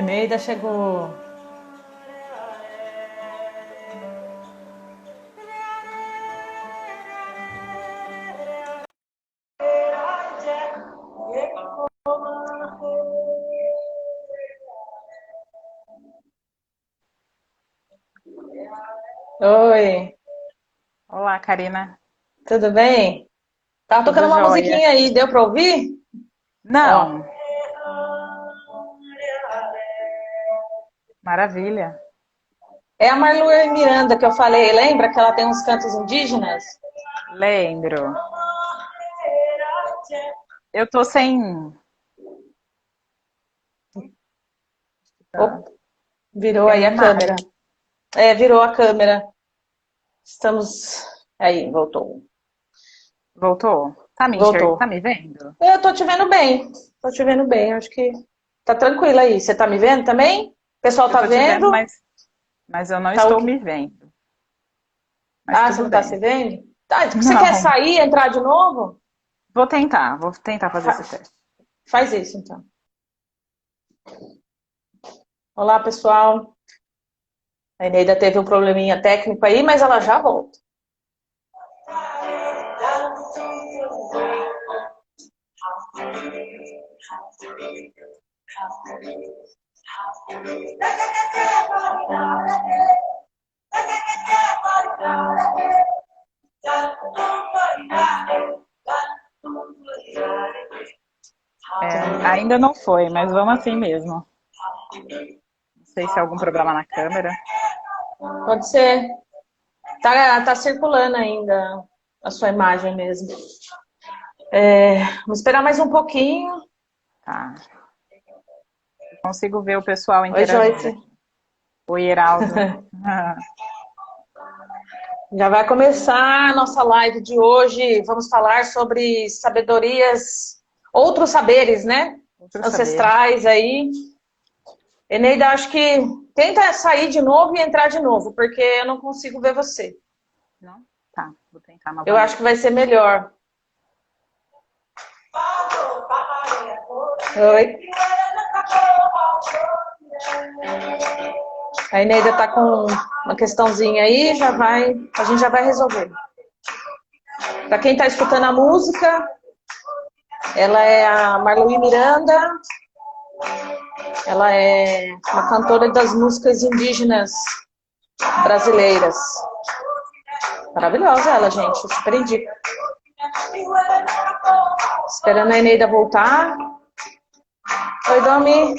Eneida chegou. Oi, Olá, Karina. tudo bem? Tava tocando Tudo uma jóia? musiquinha aí, deu pra ouvir? Ó, Não, maravilha. é a Marlu Miranda que eu falei, lembra que ela tem uns cantos indígenas? Lembro. Eu tô sem. Opa, virou Sem aí a câmera. imagem. É, virou a câmera. Estamos. Aí, voltou. Voltou? Tá Voltou. me vendo? Eu tô te vendo bem. Tô te vendo bem. Acho que tá tranquila aí. Você tá me vendo também? O pessoal Eu tá tô te vendo, vendo? mas eu não Tá estou ok. me vendo. Mas Ah, você tudo não tá se bem. vendo? Tá, você quer Não. sair, entrar de novo? Vou tentar fazer esse Fa- teste. faz isso, então. Olá, pessoal. A Eneida teve um probleminha técnico aí, mas ela já volta. Ainda não foi, mas vamos assim mesmo. Não sei se é algum problema na câmera. Pode ser. Tá circulando ainda a sua imagem mesmo. Vamos esperar mais um pouquinho. Tá. Eu consigo ver o pessoal Oi, interagindo Joyce. aqui. Oi, Heraldo. Já vai começar a nossa live de hoje. Vamos falar sobre sabedorias, outros saberes, né? Outros saberes. Ancestrais aí. Eneida, acho que tenta sair de novo e entrar de novo, porque eu não consigo ver você. Não? Tá, vou tentar Eu acho que novamente. vai ser melhor. Oi. A Eneida tá com uma questãozinha aí, a gente já vai resolver. Para quem está escutando a música, ela é a Marluí Miranda, ela é uma cantora das músicas indígenas brasileiras. Maravilhosa ela, gente, eu super indico. Esperando a Eneida voltar. Oi, Domi.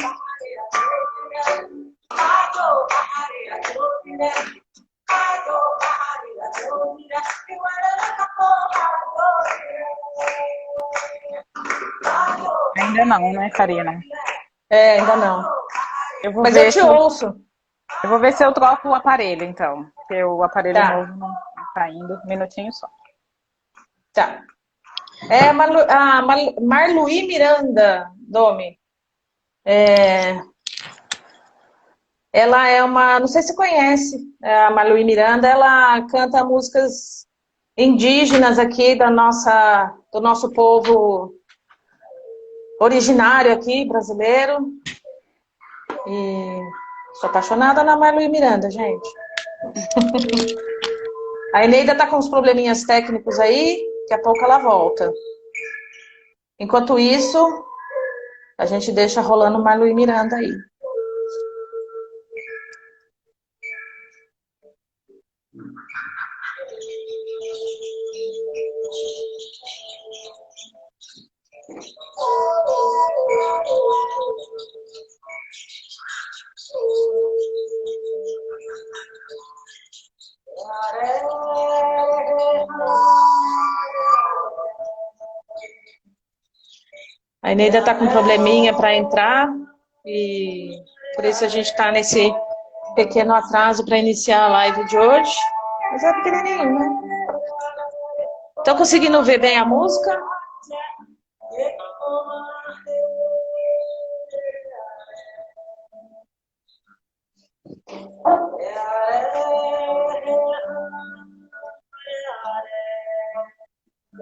Ainda não, né, Karina? É, ainda não. Eu vou Mas eu ver te se eu, ouço. eu vou ver se eu troco o aparelho, então. Porque o aparelho Tá, novo não tá indo. Um minutinho só. tá. É a Marluí Miranda, Domi. Ela é uma, não sei se você conhece, a Marluí Miranda, ela canta músicas indígenas aqui do nosso povo originário aqui, brasileiro. E sou apaixonada na Marluí Miranda, gente. A Eneida tá com uns probleminhas técnicos aí, daqui a pouco ela volta. Enquanto isso, a gente deixa rolando Marluí Miranda aí. A Eneida tá com probleminha para entrar e por isso a gente está nesse pequeno atraso para iniciar a live de hoje. Mas é pequenininho, né? Estão conseguindo ver bem a música?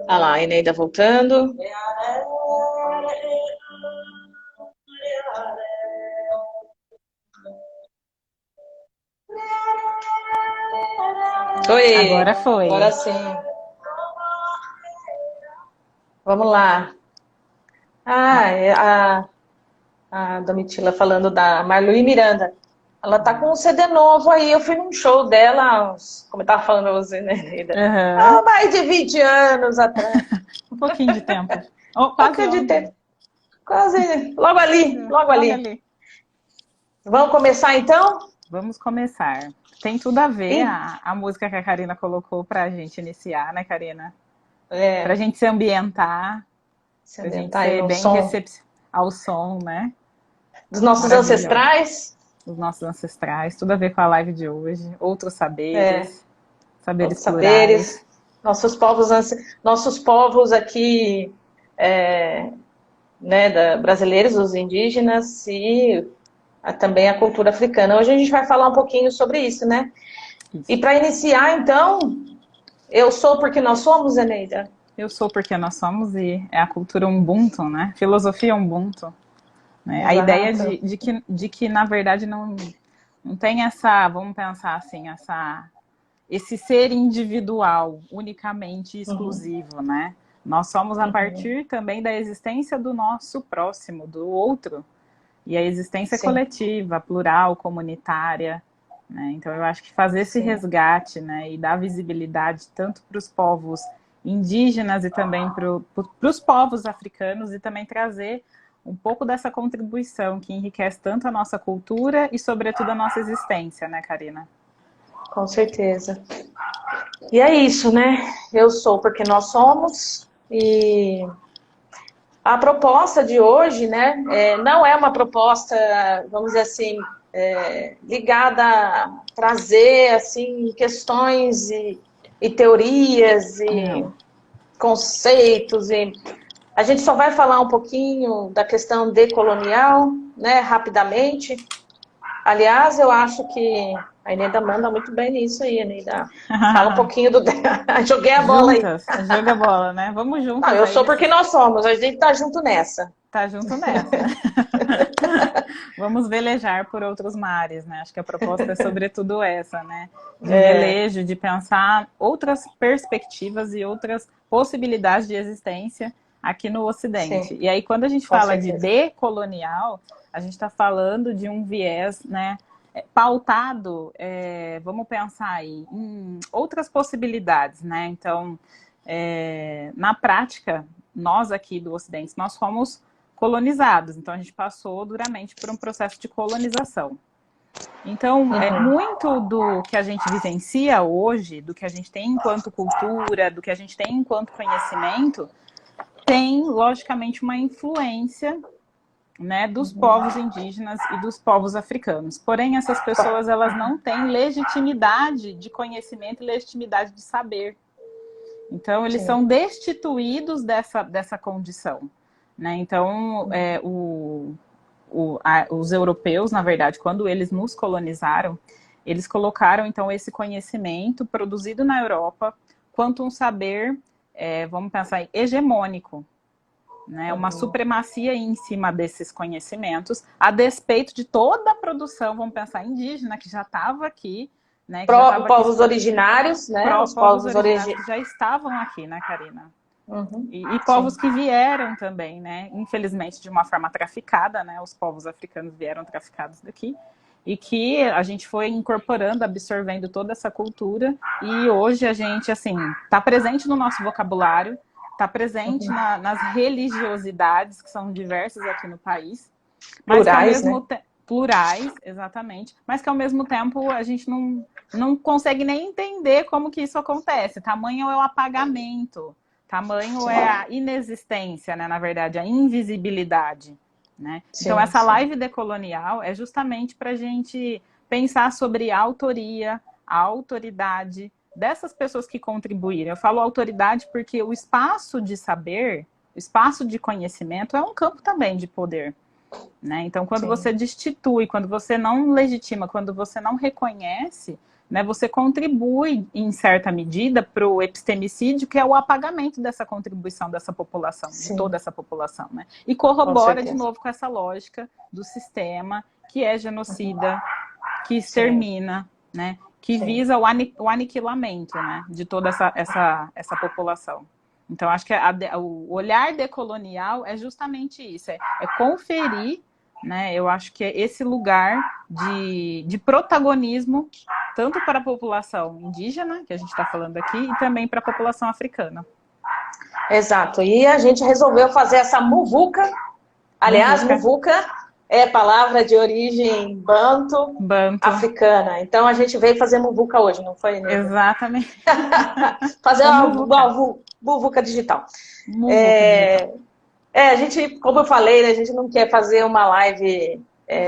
Olha lá, a Eneida voltando. Oi, Agora foi. agora sim. Vamos lá. A Domitila falando da Marluí Miranda. Ela tá com um CD novo aí. Eu fui num show dela, como eu tava falando pra você, né, Neida? Aham. Há mais de 20 anos atrás. Um pouquinho de tempo. Oh, Eu quase ontem. acreditei. Quase. Logo ali, logo Logo ali. ali. Vamos começar então? Vamos começar. Tem tudo a ver Ih, a música que a Karina colocou pra gente iniciar, né, Karina? Pra É, gente se ambientar, se pra gente ambientar aí ser no bem som ao som, né? dos nossos Maravilhoso. ancestrais. Os nossos ancestrais, tudo a ver com a live de hoje. Outros É, saberes, saberes outros plurais. saberes. Nossos povos aqui, né, brasileiros, os indígenas e também a cultura africana. Hoje a gente vai falar um pouquinho sobre isso, né? E Isso. para iniciar, então, eu sou porque nós somos, Eneida. Eu sou porque nós somos e é a cultura Ubuntu, né? Filosofia Ubuntu. Né? A ideia Exato. de que na verdade, não tem essa, vamos pensar assim, esse ser individual, unicamente Uhum, exclusivo, né? Nós somos a uhum, partir também da existência do nosso próximo, do outro, e a existência sim, coletiva, plural, comunitária, né? Então eu acho que fazer esse sim, resgate, né, e dar visibilidade tanto para os povos indígenas e também para os povos africanos e também trazer um pouco dessa contribuição que enriquece tanto a nossa cultura e sobretudo a nossa existência, né, Karina? com certeza. E é isso, né? Eu sou porque nós somos. E a proposta de hoje, né, não é uma proposta, vamos dizer assim, ligada a trazer assim questões e teorias e Não. conceitos e a gente só vai falar um pouquinho da questão decolonial, né, rapidamente. Aliás, eu acho que a Eneida manda muito bem nisso aí, Eneida. Fala um pouquinho do. Joguei a bola aí. Juntas, joga bola, né? Vamos Não, juntas eu aí sou porque nesses. nós somos, a gente tá junto nessa. Tá junto nessa. Vamos velejar por outros mares, né? Acho que a proposta é sobretudo essa, né? De É, velejo, de pensar outras perspectivas e outras possibilidades de existência aqui no Ocidente. sim, E aí, quando a gente com fala de certeza. decolonial, a gente está falando de um viés, né? Pautado, vamos pensar aí, em outras possibilidades, né? Então, na prática, nós aqui do Ocidente, nós fomos colonizados, então a gente passou duramente por um processo de colonização. Então, Uhum, muito do que a gente vivencia hoje, do que a gente tem enquanto cultura, do que a gente tem enquanto conhecimento, tem, logicamente, uma influência, né, dos uhum. povos indígenas e dos povos africanos. Porém, essas pessoas elas não têm legitimidade de conhecimento e legitimidade de saber. Então, eles Sim. são destituídos dessa condição. Né? Então, os europeus, na verdade, quando eles nos colonizaram, eles colocaram, então, esse conhecimento produzido na Europa quanto um saber, vamos pensar aí, hegemônico. Né, uma Uhum. supremacia em cima desses conhecimentos, a despeito de toda a produção, vamos pensar, indígena, que já estava aqui, né, que já estava aqui, Povos originários, né? Os povos povos originários que originários. já estavam aqui, né, Karina? Uhum. E Sim, povos que vieram também, né? Infelizmente, de uma forma traficada, né? Os povos africanos vieram traficados daqui. E que a gente foi incorporando, absorvendo toda essa cultura. E hoje a gente, assim, está presente no nosso vocabulário, está presente nas religiosidades, que são diversas aqui no país, mas que ao plurais, né? mesmo tempo. Plurais, exatamente, mas que ao mesmo tempo a gente não consegue nem entender como que isso acontece. Tamanho é o apagamento. Tamanho é a inexistência, né? Na verdade, a invisibilidade. Né? Então, Sim, essa sim. live decolonial é justamente para a gente pensar sobre a autoria, a autoridade dessas pessoas que contribuíram. Eu falo autoridade porque o espaço de saber, o espaço de conhecimento é um campo também de poder. Né? Então, quando Sim. você destitui, quando você não legitima, quando você não reconhece, né, você contribui, em certa medida, para o epistemicídio, que é o apagamento dessa contribuição dessa população, de Sim, toda essa população. Né? E com corrobora, de certeza. novo, com essa lógica do sistema que é genocida, que Sim. extermina, né? que sim. visa o aniquilamento, né, de toda essa população. Então, acho que o olhar decolonial é justamente isso, é conferir, né, eu acho que é esse lugar de protagonismo, tanto para a população indígena, que a gente está falando aqui, e também para a população africana. Exato. E a gente resolveu fazer essa muvuca. Aliás, muvuca é palavra de origem banto, africana. Então a gente veio fazer muvuca hoje, não foi, Nilda? Exatamente. Fazer uma muvuca digital. Digital. A gente, como eu falei, né, a gente não quer fazer uma live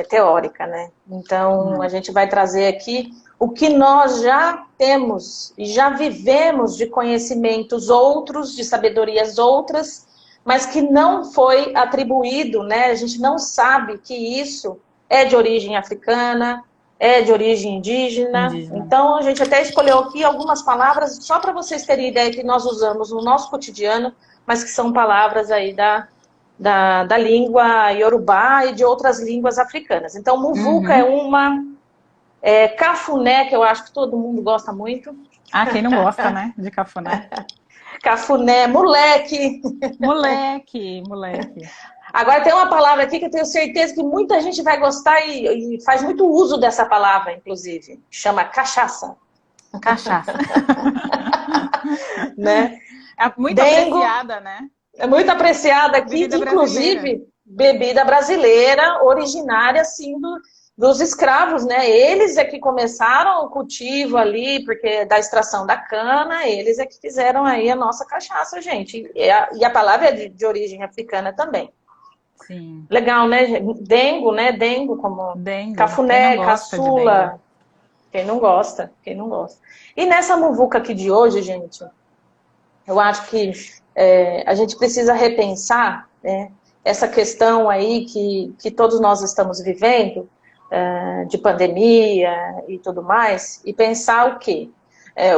teórica, né? Então a gente vai trazer aqui o que nós já temos e já vivemos de conhecimentos outros, de sabedorias outras, mas que não foi atribuído, né? A gente não sabe que isso é de origem africana, é de origem indígena. Então a gente até escolheu aqui algumas palavras só para vocês terem ideia que nós usamos no nosso cotidiano, mas que são palavras aí da língua iorubá e de outras línguas africanas. Então muvuca é uma, cafuné, que eu acho que todo mundo gosta muito. Ah, quem não gosta, né, de cafuné? Cafuné, moleque. Moleque. Agora tem uma palavra aqui que eu tenho certeza que muita gente vai gostar e faz muito uso dessa palavra, inclusive. Chama cachaça. Cachaça. Né? É muito apreciada, né? É muito apreciada aqui, Bebida inclusive brasileira. Bebida brasileira, originária, assim, dos escravos, né? Eles é que começaram o cultivo ali, porque da extração da cana, eles é que fizeram aí a nossa cachaça, gente. E a palavra é de origem africana também. Sim. Legal, né? Dengo, né? Dengo como cafuné, caçula. Quem não gosta, quem não gosta. E nessa muvuca aqui de hoje, gente, eu acho que a gente precisa repensar, né, essa questão aí que todos nós estamos vivendo, de pandemia e tudo mais, e pensar o quê?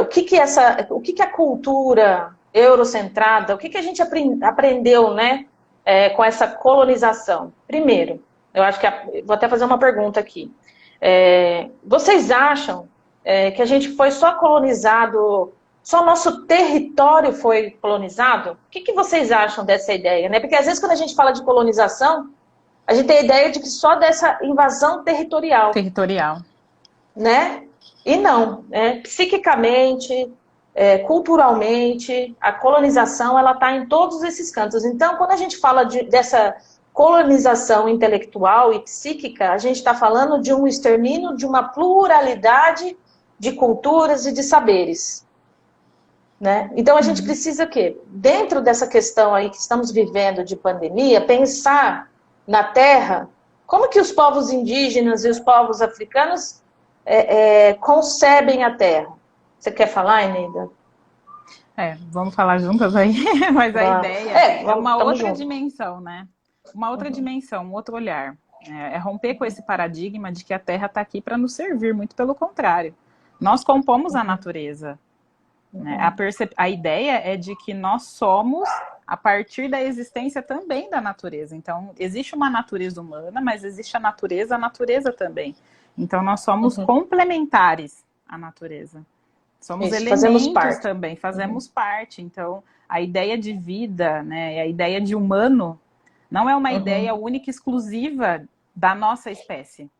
O que a cultura eurocentrada, o que a gente aprendeu, né, com essa colonização? Primeiro, eu acho que vou até fazer uma pergunta aqui. Vocês acham que a gente foi só colonizado, só nosso território foi colonizado? O que vocês acham dessa ideia, né? Porque às vezes quando a gente fala de colonização, a gente tem a ideia de que só dessa invasão territorial. Né? E não, né? Psiquicamente, culturalmente, a colonização ela está em todos esses cantos. Então, quando a gente fala dessa colonização intelectual e psíquica, a gente está falando de um extermínio de uma pluralidade de culturas e de saberes. Né? Então a gente precisa que, dentro dessa questão aí que estamos vivendo de pandemia, pensar na Terra, como que os povos indígenas e os povos africanos concebem a Terra. Você quer falar, Eneida? Vamos falar juntas aí, mas a ideia é uma outra dimensão, né? Uma outra dimensão, um outro olhar. É romper com esse paradigma de que a Terra está aqui para nos servir, muito pelo contrário. Nós compomos a natureza. Né? A ideia é de que nós somos a partir da existência também da natureza. Então, existe uma natureza humana, mas existe a natureza também. Então, nós somos complementares à natureza. Somos elementos também, fazemos parte. Então, a ideia de vida, né, a ideia de humano, não é uma ideia única e exclusiva da nossa espécie.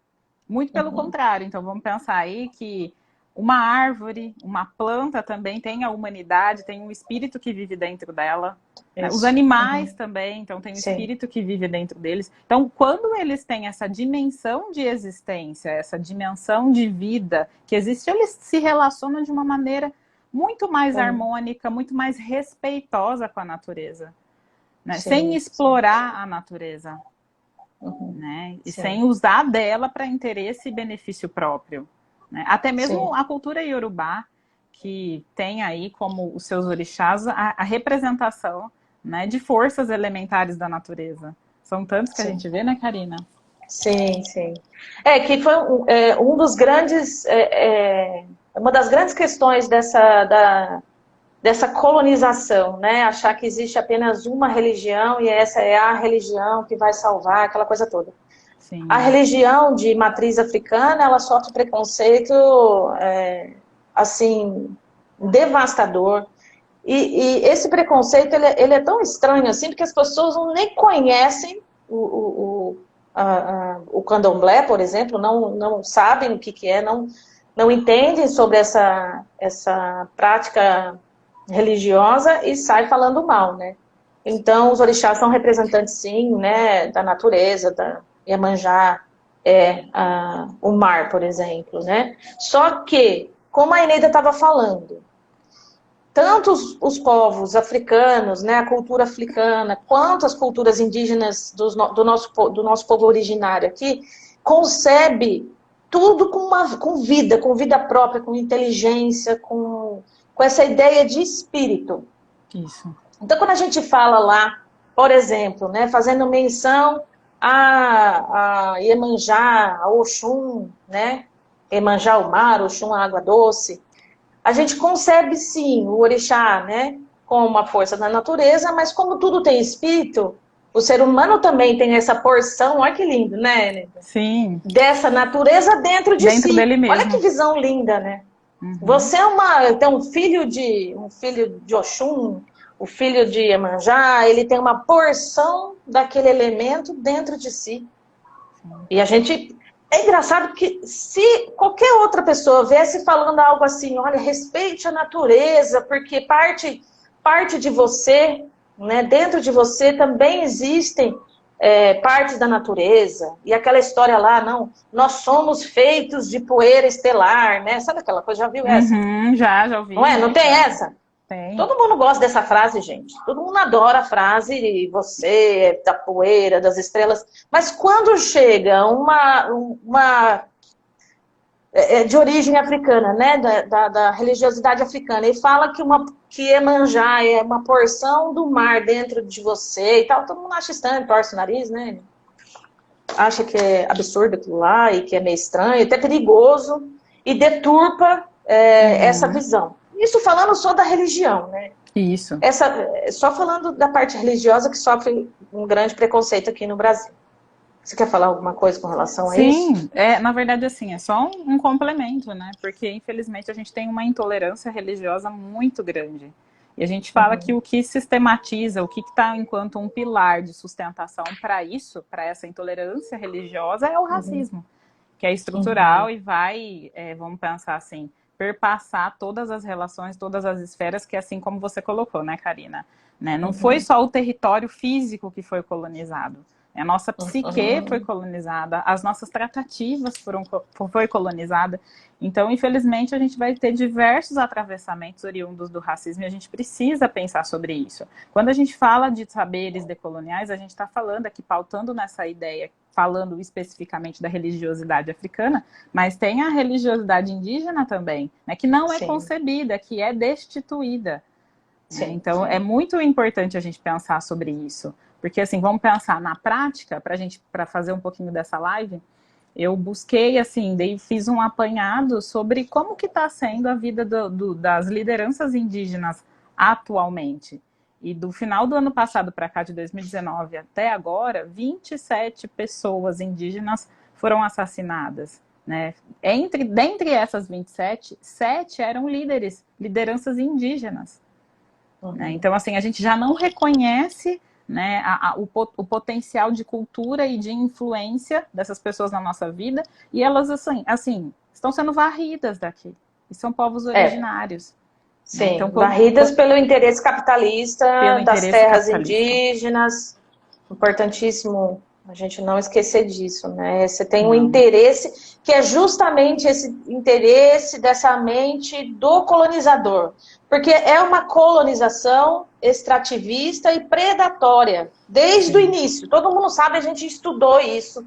Muito pelo contrário. Então, vamos pensar aí que uma árvore, uma planta também tem a humanidade, tem um espírito que vive dentro dela. Né? Os animais também, então tem um espírito que vive dentro deles. Então, quando eles têm essa dimensão de existência, essa dimensão de vida que existe, eles se relacionam de uma maneira muito mais harmônica, muito mais respeitosa com a natureza. Né? Sem explorar a natureza. Né? E sem usar dela para interesse e benefício próprio. Né? Até mesmo a cultura iorubá, que tem aí como os seus orixás a representação, né, de forças elementares da natureza. São tantos que a gente vê, né, Karina? Sim. Que foi um dos grandes... uma das grandes questões dessa colonização, né? Achar que existe apenas uma religião e essa é a religião que vai salvar, aquela coisa toda. Sim. A religião de matriz africana, ela sofre preconceito, assim, devastador. E esse preconceito, ele é tão estranho assim, porque as pessoas nem conhecem o candomblé, por exemplo, não sabem o que é, não entendem sobre essa prática religiosa e sai falando mal, né? Então, os orixás são representantes, sim, né, da natureza, da Iemanjá, o mar, por exemplo, né? Só que, como a Eneida estava falando, tanto os povos africanos, né, a cultura africana, quanto as culturas indígenas do nosso povo originário aqui, concebe tudo com vida própria, com inteligência, com essa ideia de espírito. Isso. Então, quando a gente fala lá, por exemplo, né, fazendo menção a Iemanjá, a Oxum, né, Iemanjá o mar, Oxum a água doce, a gente concebe sim o orixá, né, como uma força da natureza, mas como tudo tem espírito, o ser humano também tem essa porção, olha que lindo, né, Neda? Sim. Dessa natureza dentro de Dentro si. dele mesmo. Olha que visão linda, né? Uhum. Você tem um filho de Oxum, o filho de Iemanjá, ele tem uma porção daquele elemento dentro de si. Sim. E a gente... É engraçado que se qualquer outra pessoa viesse falando algo assim, olha, respeite a natureza, porque parte de você, né, dentro de você também existem partes da natureza. E aquela história lá, não, nós somos feitos de poeira estelar, né? Sabe aquela coisa, já viu essa? Já ouvi. Não é? Não tem essa? Tem. Todo mundo gosta dessa frase, gente. Todo mundo adora a frase, você é da poeira, das estrelas. Mas quando chega uma de origem africana, né, da religiosidade africana, e fala que Iemanjá é uma porção do mar dentro de você e tal, todo mundo acha estranho, torce o nariz, né? Acha que é absurdo aquilo lá e que é meio estranho, até perigoso, e deturpa essa visão. Isso falando só da religião, né? Isso. Só falando da parte religiosa que sofre um grande preconceito aqui no Brasil. Você quer falar alguma coisa com relação a isso? Sim, na verdade, assim, é só um complemento, né? Porque, infelizmente, a gente tem uma intolerância religiosa muito grande. E a gente fala que o que sistematiza, o que está enquanto um pilar de sustentação para isso, para essa intolerância religiosa, é o racismo, que é estrutural e vai, vamos pensar assim, perpassar todas as relações, todas as esferas, que é assim como você colocou, né, Karina? Né? Não foi só o território físico que foi colonizado. A nossa psique foi colonizada, as nossas tratativas foi colonizada. Então, infelizmente, a gente vai ter diversos atravessamentos oriundos do racismo e a gente precisa pensar sobre isso. Quando a gente fala de saberes decoloniais, a gente está falando aqui, pautando nessa ideia, falando especificamente da religiosidade africana, mas tem a religiosidade indígena também, né, que não é concebida, que é destituída. Sim, então, é muito importante a gente pensar sobre isso. Porque, assim, vamos pensar na prática, para fazer um pouquinho dessa live, eu busquei, assim, fiz um apanhado sobre como que está sendo a vida das lideranças indígenas atualmente. E do final do ano passado para cá, de 2019 até agora, 27 pessoas indígenas foram assassinadas. Né? Dentre essas 27, 7 eram lideranças indígenas. Né? Então, assim, a gente já não reconhece, né, o potencial de cultura e de influência dessas pessoas na nossa vida, e elas, assim estão sendo varridas daqui. E são povos originários. Sim, né? Então, varridas pelo interesse capitalista das terras indígenas. Importantíssimo a gente não esquecer disso, né? Você tem um interesse que é justamente esse interesse dessa mente do colonizador. Porque é uma colonização extrativista e predatória, desde o início. Todo mundo sabe, a gente estudou isso.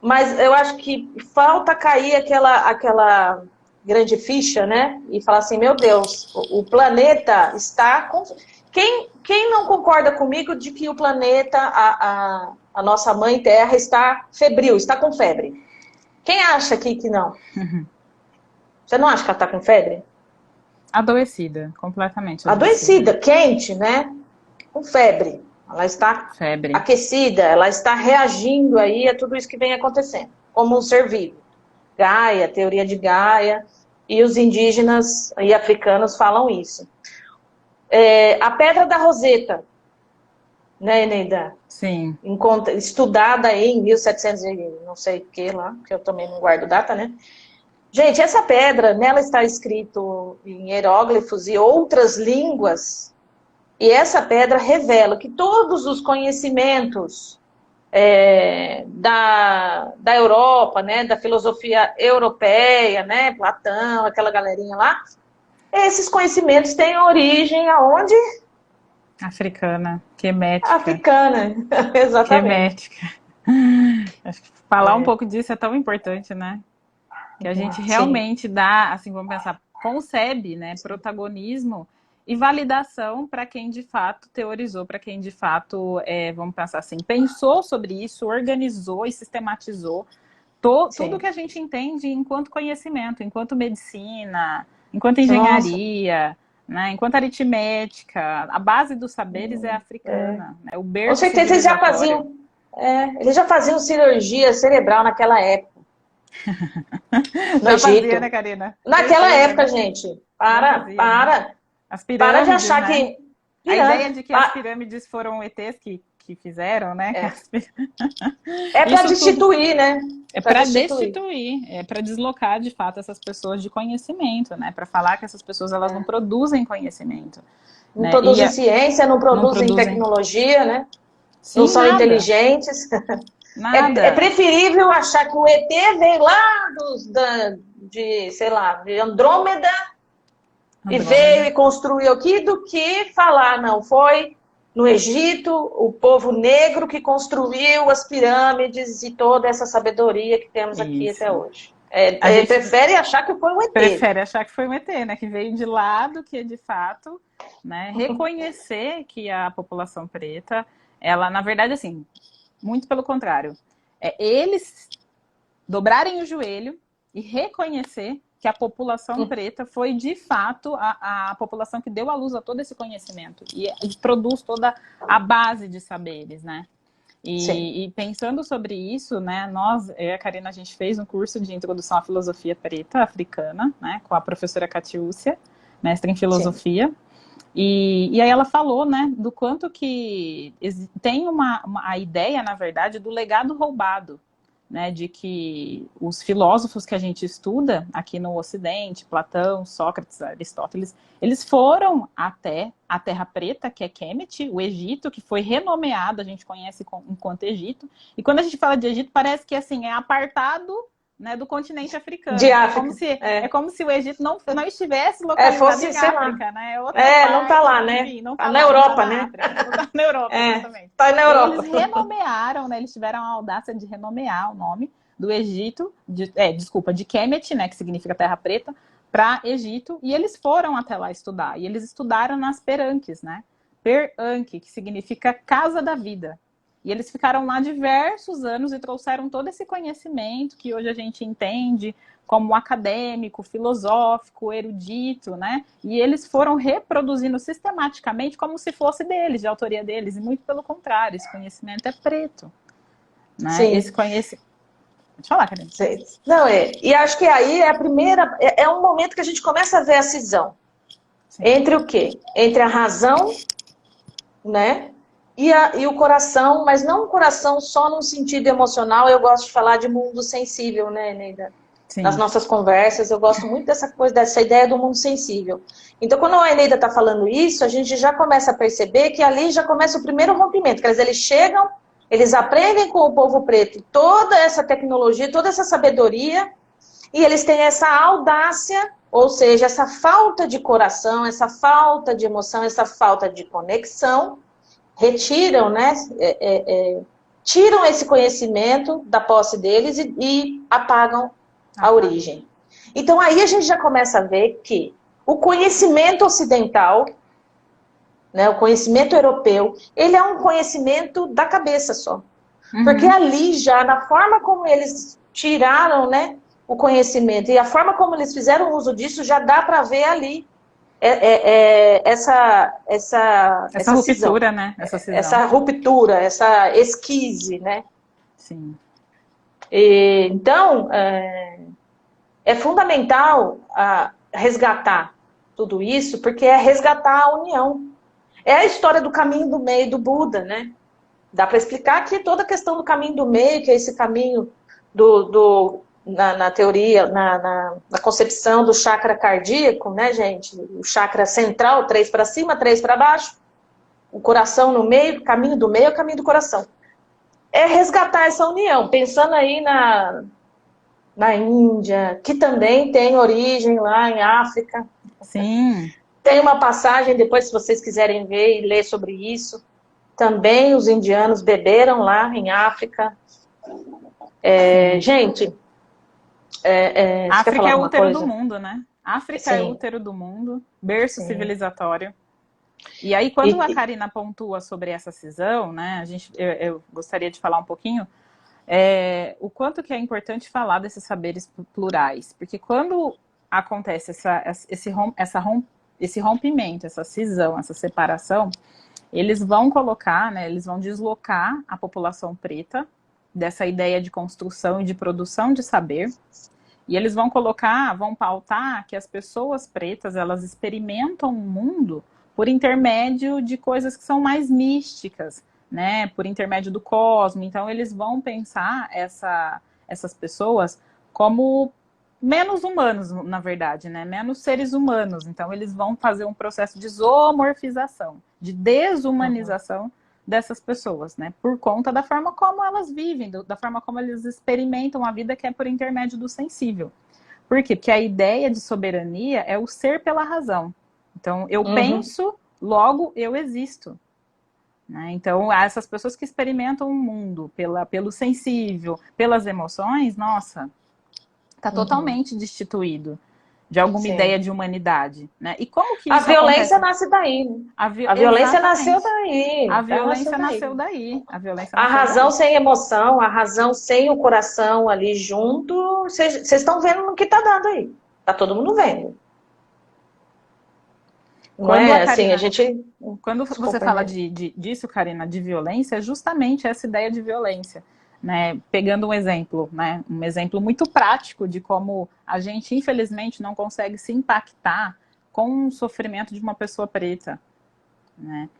Mas eu acho que falta cair aquela grande ficha, né? E falar assim, meu Deus, o planeta está... Quem não concorda comigo de que o planeta, a nossa mãe Terra, está febril, está com febre? Quem acha aqui que não? Você não acha que ela está com febre? Adoecida, completamente adoecida. Quente, né? Com febre. Ela está Febre. aquecida, ela está reagindo aí a tudo isso que vem acontecendo, como um ser vivo. Gaia, teoria de Gaia, e os indígenas e africanos falam isso. A Pedra da Roseta, né, Eneida? Sim. Estudada aí em 1700 e não sei o que lá, que eu também não guardo data, né? Gente, essa pedra, nela está escrito em hieróglifos e outras línguas, e essa pedra revela que todos os conhecimentos da Europa, né, da filosofia europeia, né, Platão, aquela galerinha lá, esses conhecimentos têm origem aonde? Africana, quemética. Africana, exatamente. Quemética. Acho que falar um pouco disso é tão importante, né? Que a gente realmente dá, assim, vamos pensar, concebe, né, protagonismo e validação para quem de fato teorizou, para quem de fato, vamos pensar assim, pensou sobre isso, organizou e sistematizou tudo que a gente entende enquanto conhecimento, enquanto medicina, enquanto engenharia, né, enquanto aritmética. A base dos saberes é africana. Né, o berço. Com certeza eles já faziam cirurgia cerebral naquela época. No Egito. Fazia, né, Karina? Naquela época, gente. Para. As pirâmides, para de achar, né? que... A ideia de que as pirâmides foram ETs que fizeram, né? É para destituir, né? É para destituir, é para deslocar, de fato, essas pessoas de conhecimento, né? Para falar que essas pessoas, elas não produzem conhecimento. Não produzem ciência, não produzem tecnologia, né? Sim, não são nada. inteligentes. Nada. É preferível achar que o ET veio lá de Andrômeda e veio e construiu aqui, do que falar, não, foi no Egito o povo negro que construiu as pirâmides e toda essa sabedoria que temos aqui até hoje. A gente prefere achar que foi um ET. Prefere achar que foi um ET, né? Que veio de lá do que, de fato, né? Reconhecer que a população preta, ela, na verdade, assim, muito pelo contrário. Eles dobrarem o joelho e reconhecer que a população preta foi, de fato, a população que deu à luz a todo esse conhecimento e produz toda a base de saberes, né? E pensando sobre isso, né, eu e a Karina, a gente fez um curso de introdução à filosofia preta africana, né, com a professora Catiúcia, mestre em filosofia. E aí ela falou, né, do quanto que tem a ideia, na verdade, do legado roubado, né, de que os filósofos que a gente estuda aqui no Ocidente, Platão, Sócrates, Aristóteles, eles foram até a Terra Preta, que é Kemet, o Egito, que foi renomeado, a gente conhece enquanto Egito. E quando a gente fala de Egito, parece que assim, é apartado, né, do continente africano. De África. É como se o Egito não estivesse localizado em África, né? Não está lá, né? Enfim, não tá lá, na Europa, né? Tá na Europa, exatamente. Está na Europa. Eles renomearam, né? Eles tiveram a audácia de renomear o nome do Egito, de Kemet, né? Que significa Terra Preta, para Egito. E eles foram até lá estudar. E eles estudaram nas Peranques, né? Per-Anke, que significa Casa da Vida. E eles ficaram lá diversos anos e trouxeram todo esse conhecimento que hoje a gente entende como acadêmico, filosófico, erudito, né? E eles foram reproduzindo sistematicamente como se fosse deles, de autoria deles. E muito pelo contrário, esse conhecimento é preto. Né? Sim. Esse conhecimento... Deixa eu falar, Karina. Não, e acho que aí é a primeira... É um momento que a gente começa a ver a cisão. Sim. Entre o quê? Entre a razão, né? E o coração, mas não o coração só no sentido emocional. Eu gosto de falar de mundo sensível, né, Neida? Sim. Nas nossas conversas, eu gosto muito dessa ideia do mundo sensível. Então, quando a Eneida está falando isso, a gente já começa a perceber que ali já começa o primeiro rompimento. Quer dizer, eles chegam, eles aprendem com o povo preto toda essa tecnologia, toda essa sabedoria, e eles têm essa audácia, ou seja, essa falta de coração, essa falta de emoção, essa falta de conexão, retiram, né, tiram esse conhecimento da posse deles e apagam a origem. Então aí a gente já começa a ver que o conhecimento ocidental, né, o conhecimento europeu, ele é um conhecimento da cabeça só. Porque ali já, na forma como eles tiraram, né, o conhecimento e a forma como eles fizeram uso disso, já dá para ver ali Essa cisão, ruptura, né? Essa cisão. Essa ruptura, essa esquise, né? Sim. Então, é fundamental resgatar tudo isso, porque é resgatar a união. É a história do caminho do meio do Buda, né? Dá para explicar que toda a questão do caminho do meio, que é esse caminho na teoria, na concepção do chakra cardíaco, né, gente? O chakra central, 3 para cima, 3 para baixo. O coração no meio, o caminho do meio é o caminho do coração. É resgatar essa união, pensando aí na Índia, que também tem origem lá em África. Sim. Tem uma passagem, depois, se vocês quiserem ver e ler sobre isso. Também os indianos beberam lá em África. Gente, África é o útero do mundo, né? África é o Sim. útero do mundo, berço Sim. civilizatório. E aí, quando a Karina pontua sobre essa cisão, né, eu gostaria de falar um pouquinho o quanto que é importante falar desses saberes plurais. Porque quando acontece esse rompimento, essa cisão, essa separação, eles vão colocar, né, eles vão deslocar a população preta dessa ideia de construção e de produção de saber, e eles vão pautar que as pessoas pretas, elas experimentam o mundo por intermédio de coisas que são mais místicas, né, por intermédio do cosmos. Então eles vão pensar essas pessoas como menos humanos, na verdade, né? Menos seres humanos. Então eles vão fazer um processo de zoomorfização, de desumanização dessas pessoas, né? Por conta da forma como elas vivem, da forma como eles experimentam a vida, que é por intermédio do sensível. Por quê? Porque a ideia de soberania é o ser pela razão. Então, eu penso, logo eu existo. Né? Então, essas pessoas que experimentam o mundo pelo sensível, pelas emoções, nossa, está totalmente destituído de alguma ideia de humanidade, né? E como que isso violência acontece? nasce daí, né? A violência nasceu daí. A violência nasceu daí. A razão sem emoção, a razão sem o coração ali junto, vocês estão vendo no que está dando aí. Tá todo mundo vendo. Quando você fala disso, Karina, de violência, é justamente essa ideia de violência. Né, pegando um exemplo, né, um exemplo muito prático de como a gente, infelizmente, não consegue se impactar com o sofrimento de uma pessoa preta. Né,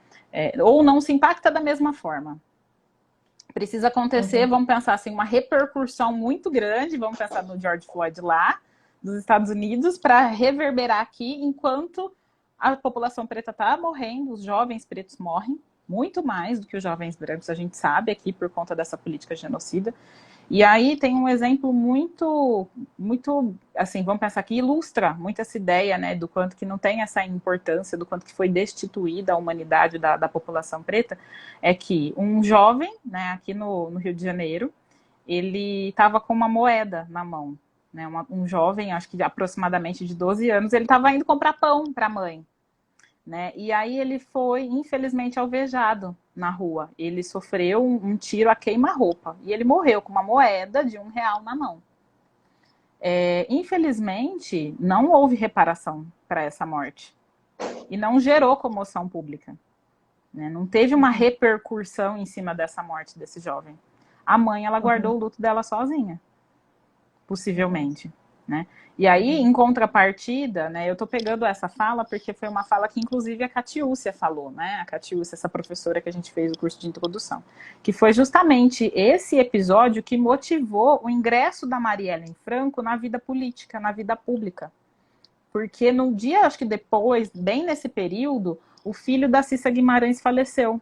ou não se impacta da mesma forma. Precisa acontecer, vamos pensar assim, uma repercussão muito grande, vamos pensar no George Floyd lá, dos Estados Unidos, para reverberar aqui, enquanto a população preta está morrendo, os jovens pretos morrem, muito mais do que os jovens brancos, a gente sabe aqui por conta dessa política genocida. E aí tem um exemplo muito, assim, vamos pensar aqui, ilustra muito essa ideia, né, do quanto que não tem essa importância, do quanto que foi destituída a humanidade da população preta, é que um jovem, né, aqui no Rio de Janeiro, ele estava com uma moeda na mão, né, um jovem, acho que aproximadamente de 12 anos, ele estava indo comprar pão para a mãe. Né? E aí ele foi, infelizmente, alvejado na rua. Ele sofreu um tiro a queima-roupa. E ele morreu com uma moeda de R$1 na mão. Infelizmente, não houve reparação para essa morte. E não gerou comoção pública. Né? Não teve uma repercussão em cima dessa morte desse jovem. A mãe, ela guardou o luto dela sozinha. Possivelmente. Né? E aí, em contrapartida, né, eu estou pegando essa fala porque foi uma fala que, inclusive, a Catiúcia falou, né? A Catiúcia, essa professora que a gente fez o curso de introdução, que foi justamente esse episódio que motivou o ingresso da Marielle Franco na vida política, na vida pública. Porque no dia, acho que depois, bem nesse período, o filho da Cissa Guimarães faleceu.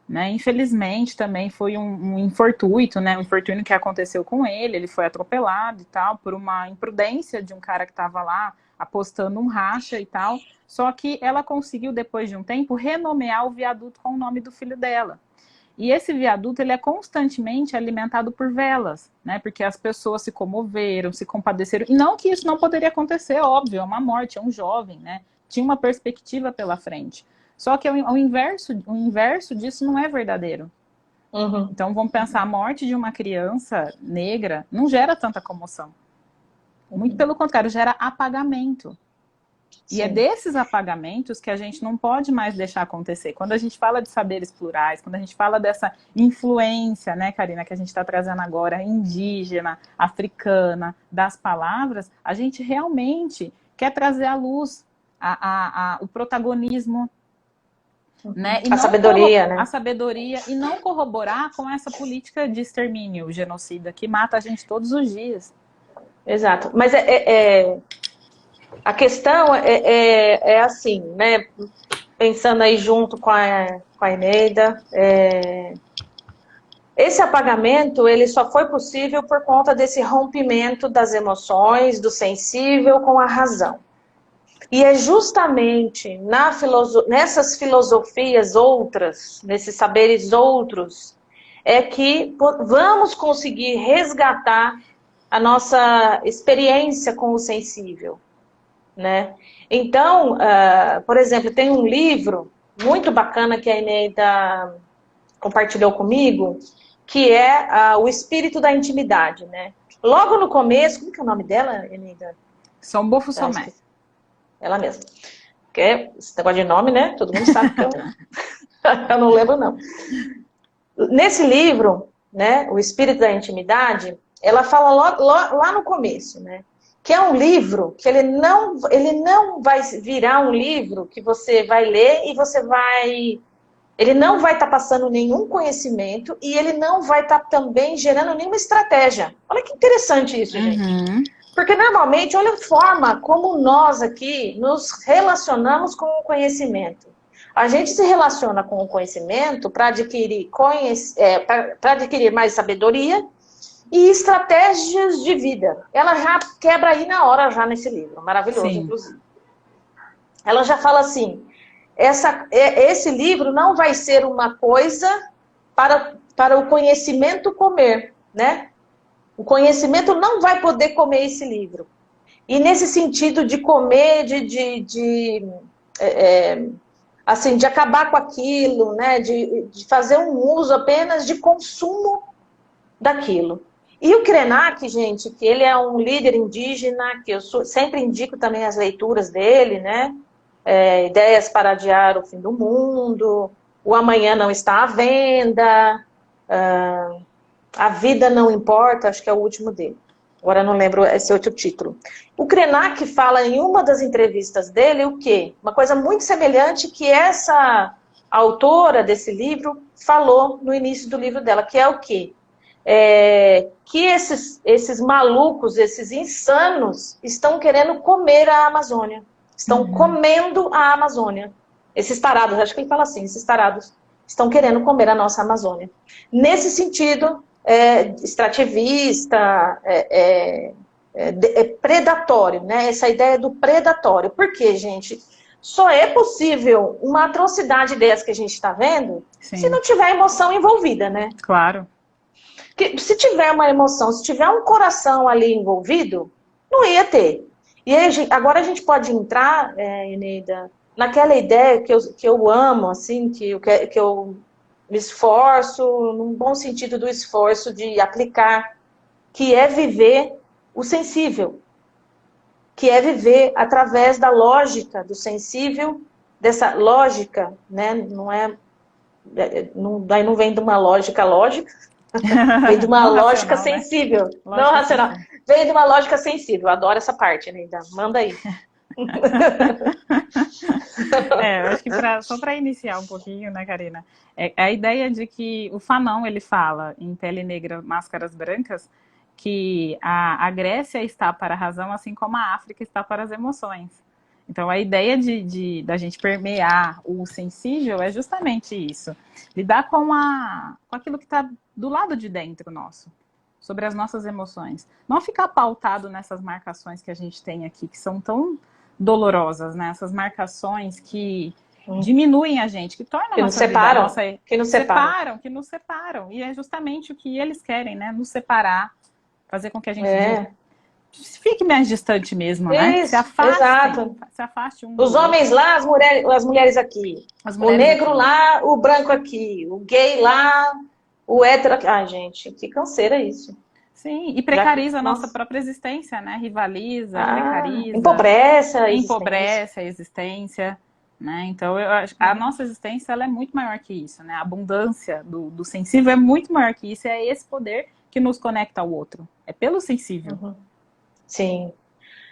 Né? Infelizmente também foi um infortúnio, né? Um infortúnio que aconteceu com ele foi atropelado e tal, por uma imprudência de um cara que estava lá apostando um racha e tal, só que ela conseguiu depois de um tempo renomear o viaduto com o nome do filho dela. E esse viaduto ele é constantemente alimentado por velas, né? Porque as pessoas se comoveram, se compadeceram, e não que isso não poderia acontecer, óbvio, é uma morte, é um jovem, né? Tinha uma perspectiva pela frente. Só que o inverso disso não é verdadeiro. Então, vamos pensar, a morte de uma criança negra não gera tanta comoção. Muito pelo contrário, gera apagamento. E é desses apagamentos que a gente não pode mais deixar acontecer. Quando a gente fala de saberes plurais, quando a gente fala dessa influência, né, Karina, que a gente está trazendo agora, indígena, africana, das palavras, a gente realmente quer trazer à luz o protagonismo, né? E a sabedoria, né? A sabedoria, e não corroborar com essa política de extermínio, genocida, que mata a gente todos os dias. Exato. Mas a questão é assim, né? Pensando aí junto com a Eneida, esse apagamento ele só foi possível por conta desse rompimento das emoções, do sensível com a razão. E é justamente nessas filosofias outras, nesses saberes outros, é que vamos conseguir resgatar a nossa experiência com o sensível, né? Então, por exemplo, tem um livro muito bacana que a Eneida compartilhou comigo, que é O Espírito da Intimidade, né? Logo no começo, como que é o nome dela, Eneida? São Bofo Somé. Ela mesma. Porque esse negócio de nome, né? Todo mundo sabe que eu não lembro, não. Nesse livro, né, O Espírito da Intimidade, ela fala lá no começo, né? Que é um livro que ele não vai virar um livro que você vai ler e você vai... Ele não vai estar passando nenhum conhecimento e ele não vai estar também gerando nenhuma estratégia. Olha que interessante isso, gente. Porque normalmente, olha a forma como nós aqui nos relacionamos com o conhecimento. A gente se relaciona com o conhecimento para adquirir mais sabedoria e estratégias de vida. Ela já quebra aí na hora, já nesse livro. Maravilhoso, sim. Inclusive. Ela já fala assim, esse livro não vai ser uma coisa para o conhecimento comer, né? O conhecimento não vai poder comer esse livro. E nesse sentido de comer, assim, de acabar com aquilo, né? De fazer um uso apenas de consumo daquilo. E o Krenak, gente, que ele é um líder indígena, que eu sempre indico também as leituras dele, né? Ideias para adiar o fim do mundo, O Amanhã Não Está à Venda, A Vida Não Importa, acho que é o último dele. Agora eu não lembro esse outro título. O Krenak fala em uma das entrevistas dele o quê? Uma coisa muito semelhante que essa autora desse livro falou no início do livro dela, que é o quê? Que esses malucos, esses insanos, estão querendo comer a Amazônia. Estão comendo a Amazônia. Esses tarados, acho que ele fala assim, esses tarados estão querendo comer a nossa Amazônia. Nesse sentido, extrativista, predatório, né? Essa ideia do predatório. Por quê, gente? Só é possível uma atrocidade dessa que a gente está vendo, sim, se não tiver emoção envolvida, né? Claro. Porque se tiver uma emoção, se tiver um coração ali envolvido, não ia ter. E aí, agora a gente pode entrar, Eneida, naquela ideia que eu amo, assim, que eu me esforço, num bom sentido do esforço de aplicar, que é viver o sensível, que é viver através da lógica do sensível, dessa lógica, né, daí não vem de uma lógica lógica, vem de uma lógica racional, sensível, né? Não racional, vem de uma lógica sensível, eu adoro essa parte, né? Manda aí. Eu acho que só para iniciar um pouquinho, né, Karina, a ideia de que o Fanon, ele fala em Pele Negra, Máscaras Brancas, que a Grécia está para a razão, assim como a África está para as emoções. Então, a ideia da gente permear o sensível é justamente isso. Lidar com aquilo que está do lado de dentro nosso, sobre as nossas emoções. Não ficar pautado nessas marcações que a gente tem aqui, que são tão dolorosas, né? Essas marcações que diminuem a gente, que tornam a nossa vida... Que nos separam. E é justamente o que eles querem, né? Nos separar, fazer com que a gente... fique mais distante mesmo, né? Isso, se afaste Os homens lá, as mulheres aqui. O negro aqui. Lá, o branco aqui. O gay lá, o hétero aqui. Ai, gente, que canseira isso. Sim, e precariza a nossa nossa. própria existência, né? Rivaliza, precariza, Empobrece a existência. empobrece a existência, né? Então, eu acho, a nossa existência ela é muito maior que isso, né? A abundância do sensível é muito maior que isso, é esse poder que nos conecta ao outro. É pelo sensível. Sim.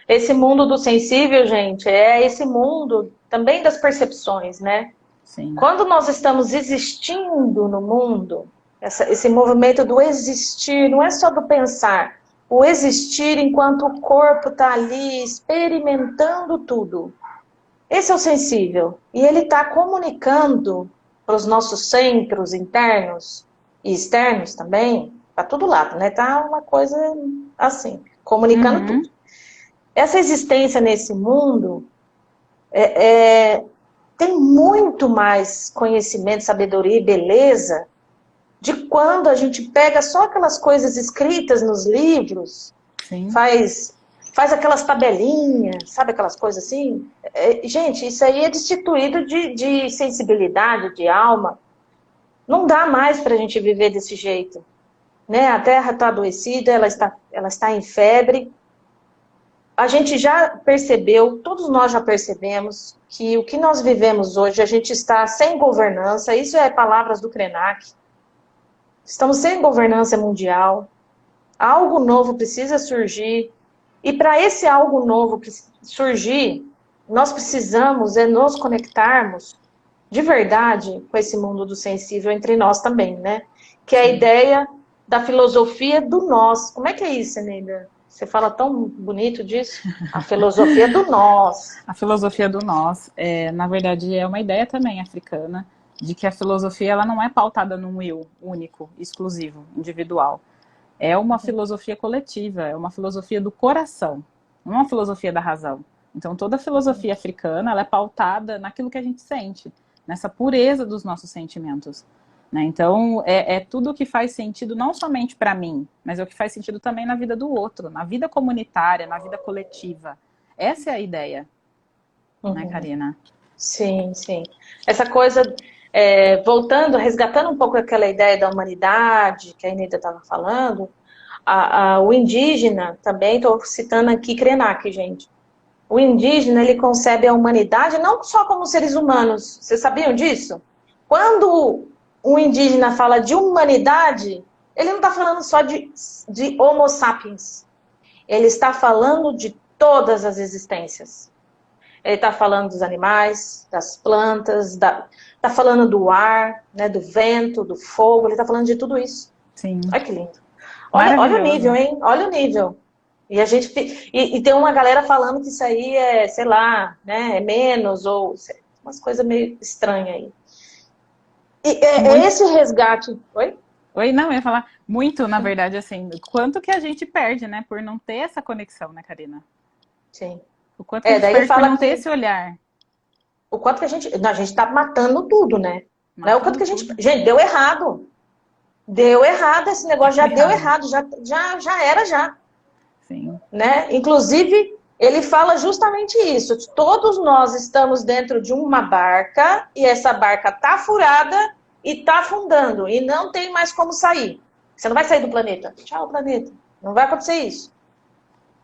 Esse mundo do sensível, gente, é esse mundo também das percepções, né? Sim. Quando nós estamos existindo no mundo, esse movimento do existir, não é só do pensar, o existir enquanto o corpo está ali experimentando tudo. Esse é o sensível. E ele está comunicando para os nossos centros internos e externos também, para todo lado, né? Tá uma coisa assim, comunicando tudo. Essa existência nesse mundo tem muito mais conhecimento, sabedoria e beleza de quando a gente pega só aquelas coisas escritas nos livros, Sim. faz aquelas tabelinhas, sabe aquelas coisas assim? Gente, isso aí é destituído de sensibilidade, de alma. Não dá mais para a gente viver desse jeito. Né? A Terra está adoecida, ela está em febre. A gente já percebeu, todos nós já percebemos, que o que nós vivemos hoje, a gente está sem governança, isso é palavras do Krenak. Estamos sem governança mundial. Algo novo precisa surgir. E para esse algo novo surgir, nós precisamos nos conectarmos de verdade com esse mundo do sensível entre nós também, né? Que é a ideia da filosofia do nós. Como é que é isso, Neida? Você fala tão bonito disso. A filosofia do nós. A filosofia do nós, na verdade, é uma ideia também africana, de que a filosofia ela não é pautada num eu único, exclusivo, individual. É uma filosofia coletiva, é uma filosofia do coração, não é uma filosofia da razão. Então, toda a filosofia africana ela é pautada naquilo que a gente sente, nessa pureza dos nossos sentimentos. Né? Então, é tudo o que faz sentido não somente para mim, mas é o que faz sentido também na vida do outro, na vida comunitária, na vida coletiva. Essa é a ideia, né, Karina? Sim, sim. Essa coisa, voltando, resgatando um pouco aquela ideia da humanidade que a Inês estava falando, o indígena, também estou citando aqui Krenak, gente. O indígena, ele concebe a humanidade não só como seres humanos. Vocês sabiam disso? Quando um indígena fala de humanidade, ele não está falando só de homo sapiens. Ele está falando de todas as existências. Ele está falando dos animais, das plantas, está falando do ar, né, do vento, do fogo, ele está falando de tudo isso. Sim. Olha que lindo. Olha o nível, hein? Olha o nível. E a gente e tem uma galera falando que isso aí é, sei lá, né, é menos, ou umas coisas meio estranhas aí. E esse resgate. Oi? Oi, não, eu ia falar muito, na verdade, assim, quanto que a gente perde, né, por não ter essa conexão, né, Karina? Sim. O quanto que a gente perde por não ter esse olhar. O quanto que a gente tá matando tudo, né? Não é o quanto que a gente... Gente, deu errado. Deu errado, esse negócio já deu errado, já era já. Sim. Né? Inclusive, ele fala justamente isso. Todos nós estamos dentro de uma barca e essa barca tá furada e tá afundando e não tem mais como sair. Você não vai sair do planeta. Tchau, planeta. Não vai acontecer isso.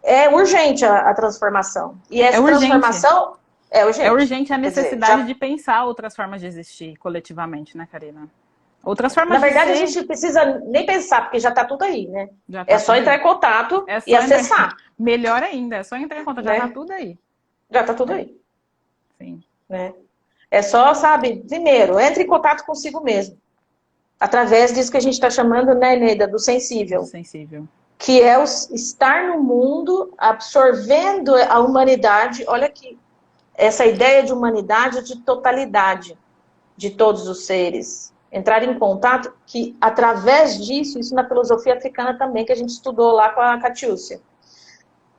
É urgente a transformação. E essa transformação é urgente. É urgente a necessidade de pensar outras formas de existir coletivamente, né, Karina? Outras formas. Na verdade, a gente precisa nem pensar, porque já está tudo aí, né? É só entrar em contato e acessar. Melhor ainda, é só entrar em contato, já está tudo aí. Já está tudo aí. Sim. Né? É só, sabe, primeiro, entre em contato consigo mesmo. Através disso que a gente está chamando, né, Neida, do sensível. Do sensível. Que é o estar no mundo, absorvendo a humanidade. Olha aqui, essa ideia de humanidade, de totalidade de todos os seres. Entrar em contato, que através disso, isso na filosofia africana também, que a gente estudou lá com a Catiúcia.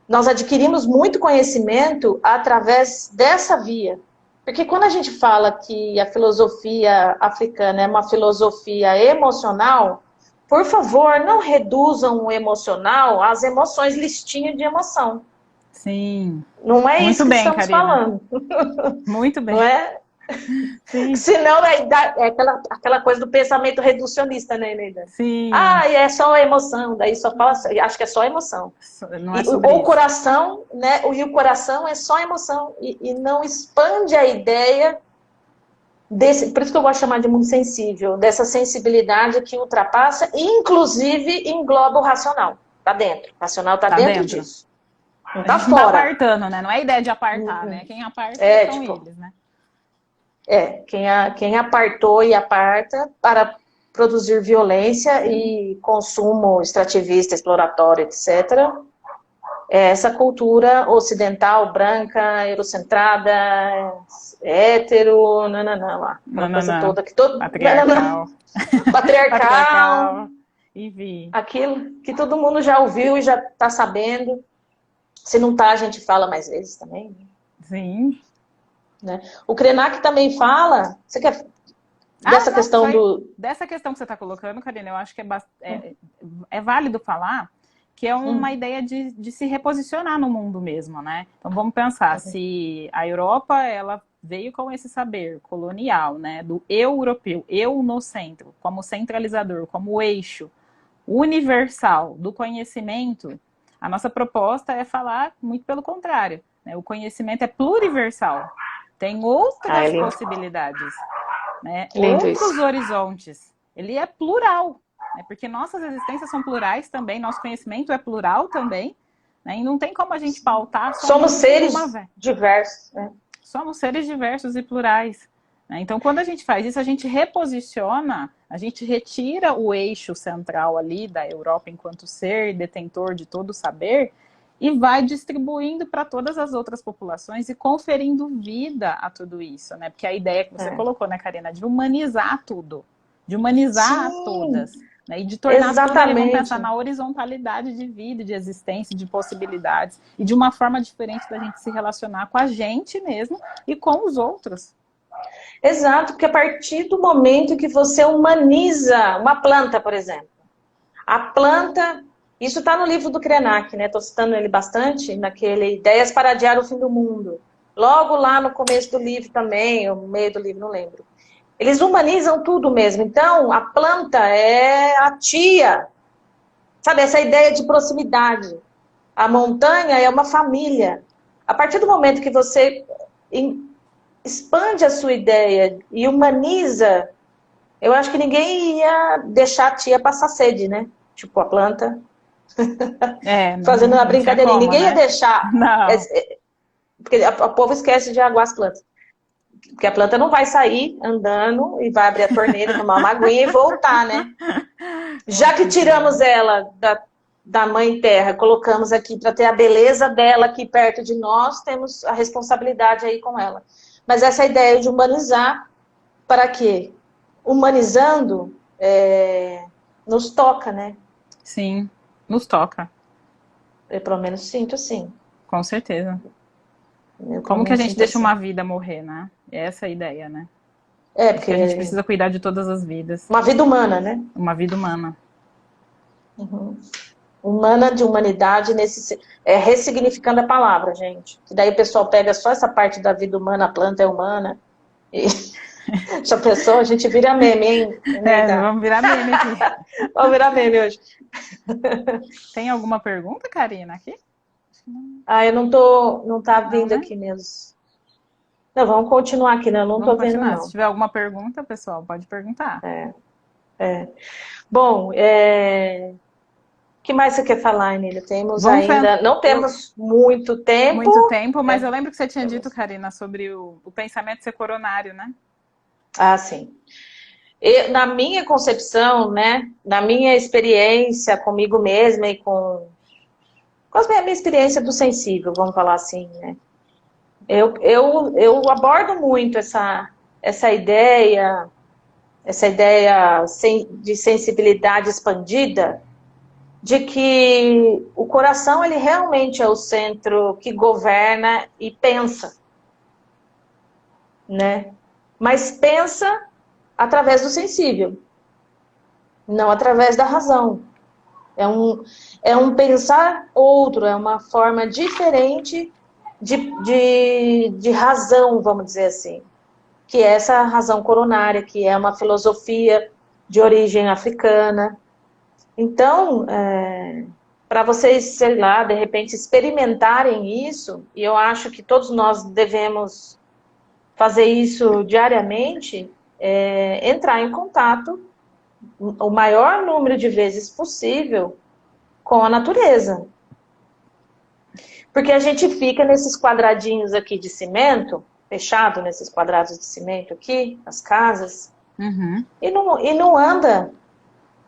Nós adquirimos muito conhecimento através dessa via. Porque quando a gente fala que a filosofia africana é uma filosofia emocional, por favor, não reduzam o emocional às emoções, listinha de emoção. Sim. Não é muito isso que bem, estamos Karina. falando. Muito bem. Não é? Sim. Senão é aquela coisa do pensamento reducionista, né, Neida? Sim. Ah, é só emoção, daí só fala, acho que é só emoção. Não é sobre ou o isso. coração, né? E o coração é só emoção e não expande a ideia desse, por isso que eu gosto de chamar de mundo sensível, dessa sensibilidade que ultrapassa e inclusive engloba o racional. Tá dentro. O racional tá dentro disso. Não A tá gente não tá fora. apartando, né? Não é ideia de apartar, né? Quem aparta são tipo, eles, né? Quem apartou e aparta para produzir violência e consumo extrativista, exploratório, etc. É essa cultura ocidental, branca, eurocentrada, hétero, lá. Aquela coisa toda que todo. Patriarcal. Patriarcal. Enfim. Aquilo que todo mundo já ouviu e já está sabendo. Se não tá, a gente fala mais vezes também. Sim. Né? O Krenak também fala. Você quer dessa questão dessa questão que você está colocando, Karina, eu acho que é válido falar que é uma ideia de se reposicionar no mundo mesmo, né? Então vamos pensar, se a Europa ela veio com esse saber colonial, né, do eu europeu, eu no centro, como centralizador, como eixo universal do conhecimento, a nossa proposta é falar muito pelo contrário, né? O conhecimento é pluriversal, tem outras possibilidades, né? Outros horizontes. Ele é plural, né? Porque nossas existências são plurais também, nosso conhecimento é plural também, né? E não tem como a gente pautar somos seres diversos, né? Somos seres diversos e plurais, né? Então, quando a gente faz isso, a gente reposiciona, a gente retira o eixo central ali da Europa enquanto ser detentor de todo o saber e vai distribuindo para todas as outras populações e conferindo vida a tudo isso, né? Porque a ideia que você colocou, né, Karina, de humanizar tudo, de humanizar todas, né? E de tornar tudo ali, vamos pensar na horizontalidade de vida, de existência, de possibilidades, e de uma forma diferente da gente se relacionar com a gente mesmo e com os outros. Exato, porque a partir do momento que você humaniza uma planta, por exemplo, a planta... Isso está no livro do Krenak, né? Estou citando ele bastante, naquele Ideias para Adiar o Fim do Mundo. Logo lá no começo do livro também, ou no meio do livro, não lembro. Eles humanizam tudo mesmo. Então, a planta é a tia. Sabe, essa ideia de proximidade. A montanha é uma família. A partir do momento que você expande a sua ideia e humaniza, eu acho que ninguém ia deixar a tia passar sede, né? Tipo, a planta... fazendo uma brincadeirinha. Ninguém ia deixar. Porque o povo esquece de aguar as plantas. Porque a planta não vai sair andando e vai abrir a torneira, tomar uma aguinha e voltar, né? Já que tiramos ela da mãe terra, colocamos aqui para ter a beleza dela aqui perto de nós, temos a responsabilidade aí com ela. Mas essa ideia de humanizar, para quê? Humanizando nos toca, né? Sim, nos toca. Eu pelo menos sinto assim. Com certeza. Como que a gente deixa uma vida morrer, né? Essa é a ideia, né? Porque a gente precisa cuidar de todas as vidas. Uma vida humana, né? Uma vida humana. Humana de humanidade, ressignificando a palavra, gente. E daí o pessoal pega só essa parte da vida humana, a planta é humana. E já pensou? A gente vira meme, hein? Vamos virar meme aqui. Vamos virar meme hoje. Tem alguma pergunta, Karina, aqui? Eu não tá vindo aqui mesmo. Não, vamos continuar aqui, né? Eu não tô vendo, não. Se tiver alguma pergunta, pessoal, pode perguntar. Bom, o que mais você quer falar, Emília? Não temos muito tempo. Muito tempo, mas eu lembro que você tinha dito, Karina, sobre o pensamento ser coronário, né? Ah, sim. Na minha concepção, né? Na minha experiência comigo mesma e com a minha experiência do sensível, vamos falar assim, né? Eu abordo muito essa ideia de sensibilidade expandida, de que o coração ele realmente é o centro que governa e pensa, né? Mas pensa através do sensível, não através da razão. É um pensar outro, é uma forma diferente de razão, vamos dizer assim. que é essa razão coronária, que é uma filosofia de origem africana. Então, para vocês, sei lá, de repente experimentarem isso, e eu acho que todos nós devemos fazer isso diariamente, entrar em contato o maior número de vezes possível com a natureza. Porque a gente fica nesses quadradinhos aqui de cimento, fechado nesses quadrados de cimento aqui, as casas, e não anda.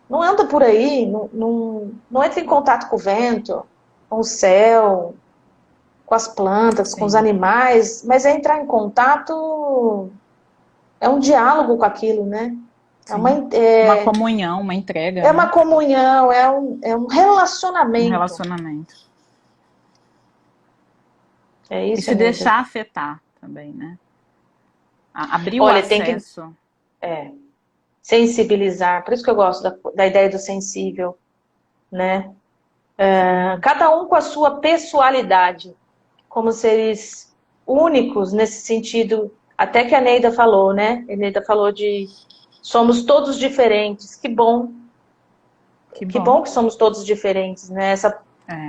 Não anda por aí, não entra em contato com o vento, com o céu, com as plantas, com os animais, mas é entrar em contato, é um diálogo com aquilo, né? Uma comunhão, uma entrega. É uma comunhão, é um relacionamento. Um relacionamento. É isso, e se deixar afetar também, né? Abrir o acesso. Tem que, sensibilizar, por isso que eu gosto da ideia do sensível, né? Cada um com a sua pessoalidade, como seres únicos nesse sentido, até que a Neida falou, né? A Neida falou de somos todos diferentes, que bom. Que bom que somos todos diferentes, né? Essa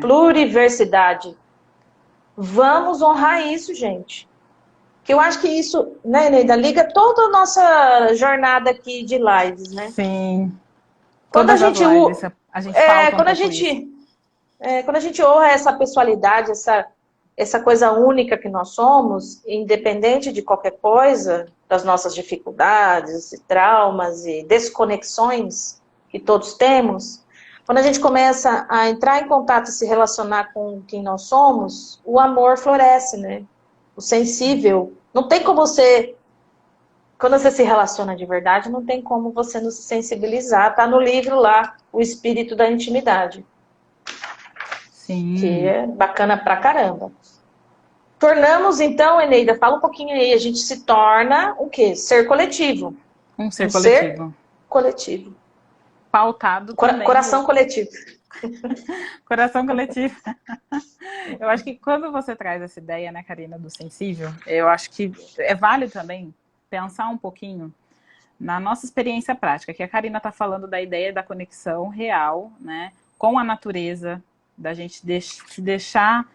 pluriversidade. Vamos honrar isso, gente. Que eu acho que isso, né, Neida, liga toda a nossa jornada aqui de lives, né? Sim. Quando a gente fala quando a gente honra essa pessoalidade, essa coisa única que nós somos, independente de qualquer coisa, das nossas dificuldades, e traumas e desconexões que todos temos, quando a gente começa a entrar em contato e se relacionar com quem nós somos, o amor floresce, né? O sensível. Não tem como quando você se relaciona de verdade, não tem como você não se sensibilizar. Tá no livro lá, O Espírito da Intimidade. Sim. Que é bacana pra caramba. Tornamos, então, Eneida, fala um pouquinho aí, a gente se torna o quê? Ser coletivo. Um ser coletivo. Ser coletivo. Pautado também. Coração coletivo. Coração coletivo. Eu acho que quando você traz essa ideia, né, Karina, do sensível, eu acho que é válido também pensar um pouquinho na nossa experiência prática, que a Karina está falando da ideia da conexão real, né, com a natureza, da gente se deixar,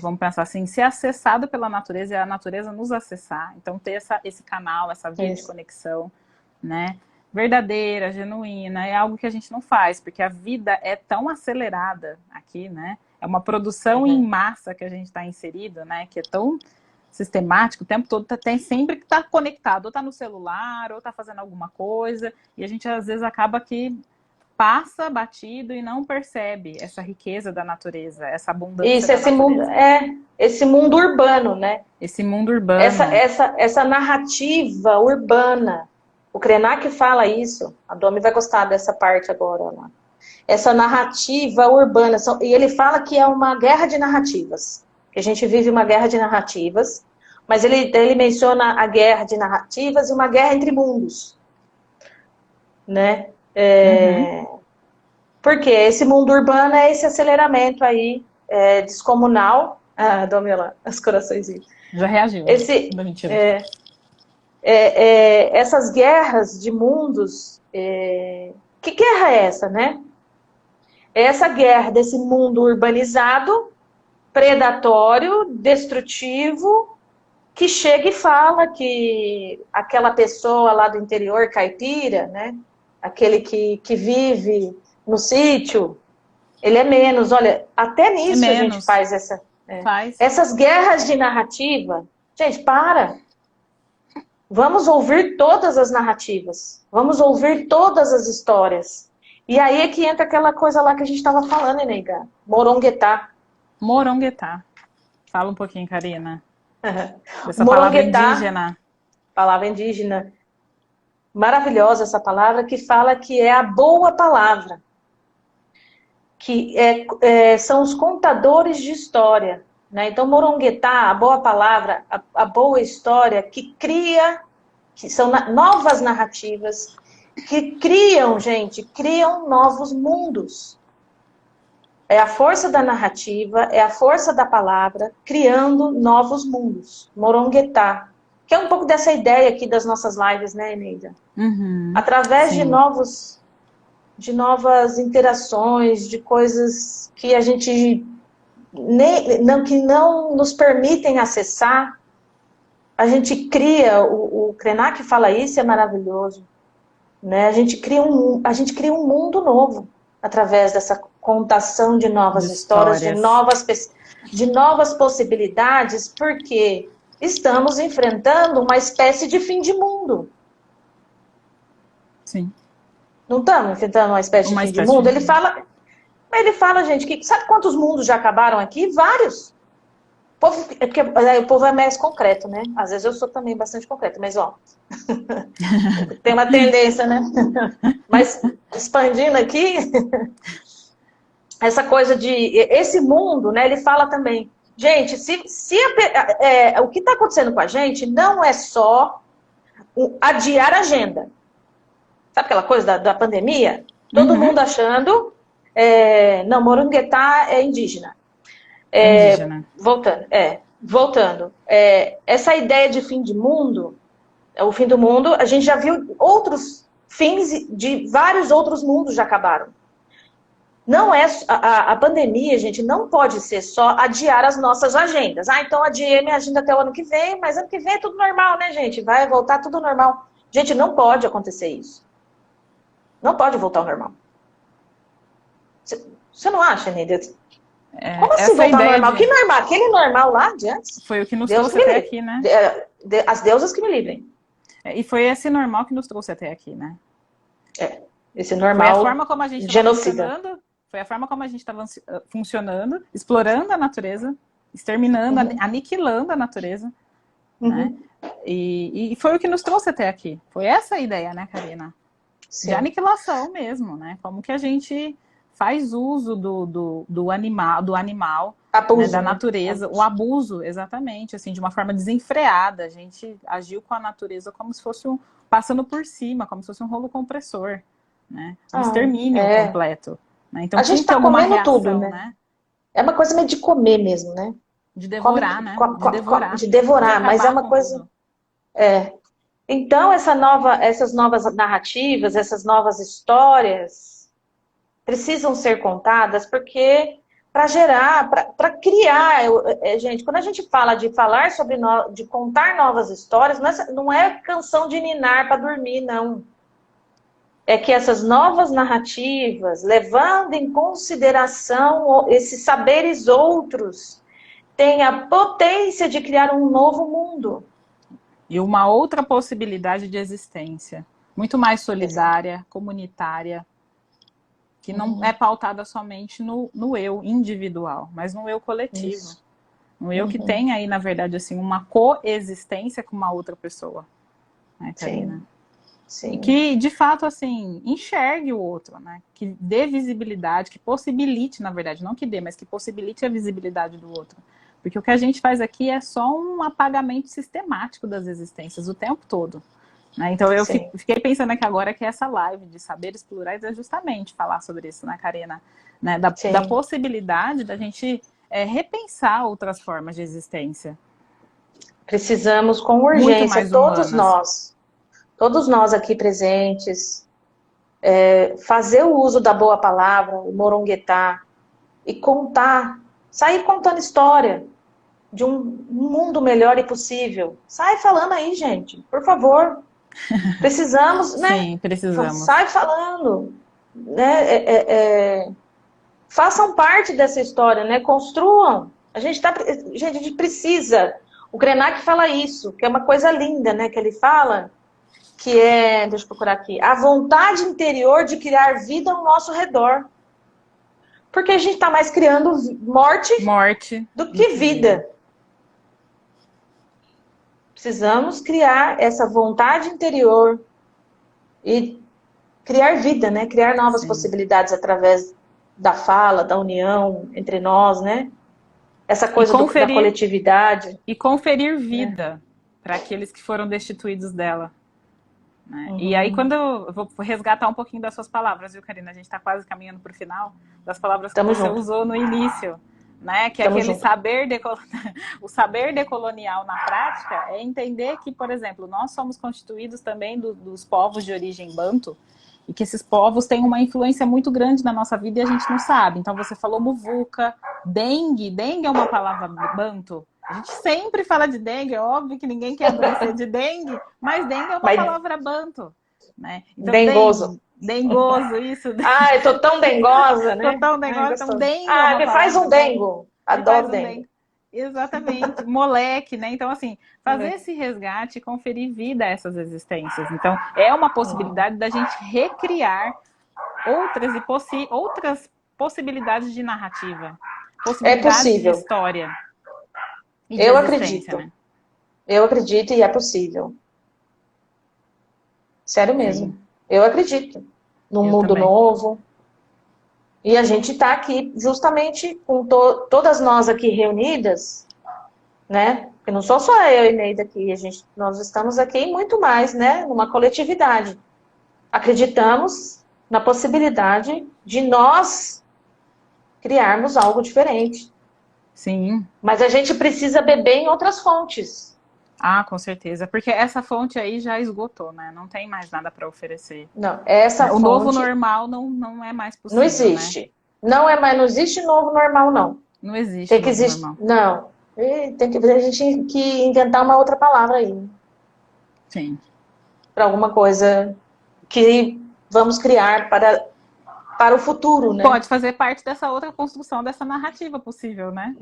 vamos pensar assim, ser acessado pela natureza e a natureza nos acessar. Então, ter esse canal, essa via de conexão, né, verdadeira, genuína, é algo que a gente não faz, porque a vida é tão acelerada aqui, né? É uma produção em massa que a gente está inserido, né? Que é tão sistemático, o tempo todo tem sempre que estar conectado, ou está no celular, ou está fazendo alguma coisa, e a gente às vezes acaba que passa batido e não percebe essa riqueza da natureza, essa abundância da natureza. Esse mundo urbano, né? Esse mundo urbano. Essa narrativa urbana. O Krenak fala isso, a Domi vai gostar dessa parte agora lá. Essa narrativa urbana, e ele fala que é uma guerra de narrativas, que a gente vive uma guerra de narrativas, mas ele menciona a guerra de narrativas e uma guerra entre mundos, né? Porque esse mundo urbano é esse aceleramento aí, descomunal. Ah, Domi, lá, os coraçõezinhos. Já reagiu. Mentira. Essas guerras de mundos, que guerra é essa, né? É essa guerra desse mundo urbanizado, predatório, destrutivo, que chega e fala que aquela pessoa lá do interior caipira, né? Aquele que vive no sítio, ele é menos. Olha, até nisso a gente faz essas guerras de narrativa. Gente, para! Vamos ouvir todas as narrativas. Vamos ouvir todas as histórias. E aí é que entra aquela coisa lá que a gente estava falando, Neiga. Moronguetá. Moronguetá. Fala um pouquinho, Karina. Essa palavra indígena. Palavra indígena. Maravilhosa essa palavra, que fala que é a boa palavra. Que são os contadores de história. Né? Então, Moronguetá, a boa palavra, a boa história, que são novas narrativas, que criam novos mundos. É a força da narrativa, é a força da palavra, criando novos mundos. Moronguetá, Que é um pouco dessa ideia aqui das nossas lives, né, Eneida? Através sim. de novas interações, de coisas que a gente que não nos permitem acessar, a gente cria, o Krenak fala isso, é maravilhoso, né? A gente cria um mundo novo através dessa contação de novas histórias, de novas possibilidades, porque estamos enfrentando uma espécie de fim de mundo. Sim. Não estamos enfrentando uma espécie de fim de mundo? Ele fala, gente, que sabe quantos mundos já acabaram aqui? Vários. O povo é mais concreto, né? Às vezes eu sou também bastante concreto, mas ó, tem uma tendência, né? Mas expandindo aqui, essa coisa de esse mundo, né? Ele fala também, gente, o que está acontecendo com a gente não é só adiar a agenda. Sabe aquela coisa da pandemia? Todo mundo achando, não, Moronguetá é indígena. Voltando. Essa ideia de fim de mundo, o fim do mundo, a gente já viu outros fins de vários outros mundos já acabaram. Não é a pandemia, gente, não pode ser só adiar as nossas agendas. Então adiei minha agenda até o ano que vem, mas ano que vem é tudo normal, né, gente? Vai voltar tudo normal. Gente, não pode acontecer isso. Não pode voltar ao normal. Você não acha, Neida? Como assim voltar ao normal? Que normal? Aquele normal lá de antes? Foi o que nos trouxe até aqui, né? As deusas que me livrem. E foi esse normal que nos trouxe até aqui, né? Esse normal foi a forma como a gente genocida. Foi a forma como a gente estava funcionando, explorando a natureza, exterminando, aniquilando a natureza, né? E foi o que nos trouxe até aqui. Foi essa a ideia, né, Karina? Sim. De aniquilação mesmo, né? Como que a gente faz uso do animal abuso, né, da natureza, o abuso, exatamente, assim, de uma forma desenfreada. A gente agiu com a natureza como se fosse passando por cima, como se fosse um rolo compressor, né? Um extermínio completo. Né? Então, a gente está comendo reação, tudo, né? É uma coisa meio de comer mesmo, né? De devorar, né? De devorar, mas é uma coisa... Tudo. Então, essas novas narrativas, essas novas histórias precisam ser contadas porque para gerar, para criar, gente, quando a gente fala de de contar novas histórias, não é canção de ninar para dormir, não. É que essas novas narrativas, levando em consideração esses saberes outros, têm a potência de criar um novo mundo. E uma outra possibilidade de existência, muito mais solidária, comunitária, que não é pautada somente no eu individual, mas no eu coletivo. Isso. No eu que tem aí, na verdade, assim, uma coexistência com uma outra pessoa. Né, Karina? Sim. E que, de fato, assim, enxergue o outro, né? Que dê visibilidade, que possibilite, na verdade, não que dê, mas que possibilite a visibilidade do outro. Porque o que a gente faz aqui é só um apagamento sistemático das existências o tempo todo. Né? Então, eu fiquei pensando aqui agora que essa live de saberes plurais é justamente falar sobre isso, né, Karina? Né? Da possibilidade da gente repensar outras formas de existência. Precisamos, com urgência, todos nós aqui presentes, fazer o uso da boa palavra, o moronguetá, e sair contando história de um mundo melhor e possível. Sai falando aí, gente, por favor. Precisamos, né? Sim, precisamos. Sai falando. Né? Façam parte dessa história, né? Construam. A gente precisa. O Krenak fala isso, que é uma coisa linda, né? Que ele fala, que deixa eu procurar aqui, a vontade interior de criar vida ao nosso redor. Porque a gente está mais criando morte do que vida. Precisamos criar essa vontade interior e criar vida, né? Criar novas possibilidades através da fala, da união entre nós, né? Essa coisa da coletividade. E conferir vida para aqueles que foram destituídos dela. Né? E aí, quando eu vou resgatar um pouquinho das suas palavras, viu, Karina? A gente está quase caminhando para o final, das palavras que você usou no início. né? Que é Tamo aquele junto. o saber decolonial na prática é entender que, por exemplo, nós somos constituídos também dos povos de origem banto, e que esses povos têm uma influência muito grande na nossa vida e a gente não sabe. Então você falou muvuca, dengue é uma palavra banto. A gente sempre fala de dengue, é óbvio que ninguém quer adoecer de dengue, mas dengue é uma Mas palavra banto, né? Então dengoso. dengoso, isso. Ah, eu tô tão dengosa, Tô né? tão Ai, dengosa, então gostoso. dengue é Ah, uma me faz palavra um bem, dengo. me faz Adoro um dengo. dengue. Exatamente, moleque, né? Então, assim, fazer Moleque. esse resgate e conferir vida a essas existências. Então, é uma possibilidade da gente recriar outras possibilidades de narrativa, É possibilidades de possível. história e de Eu existência, acredito. né? Eu acredito e é possível. Sério Sim, mesmo. Eu acredito num eu mundo também. novo. E a gente está aqui justamente com todas nós aqui reunidas, né? Porque não sou só eu e Neida aqui, nós estamos aqui muito mais, né? Numa coletividade. Acreditamos na possibilidade de nós criarmos algo diferente. Sim. Mas a gente precisa beber em outras fontes. Ah, com certeza. Porque essa fonte aí já esgotou, né? Não tem mais nada para oferecer. Não, essa O novo fonte normal não é mais não possível, né? existe. Não existe novo normal, não. Não existe Tem que novo existir. normal. Não. A gente tem que inventar uma outra palavra aí. Sim. Para alguma coisa que vamos criar para o futuro, né? Pode fazer parte dessa outra construção, dessa narrativa possível, né?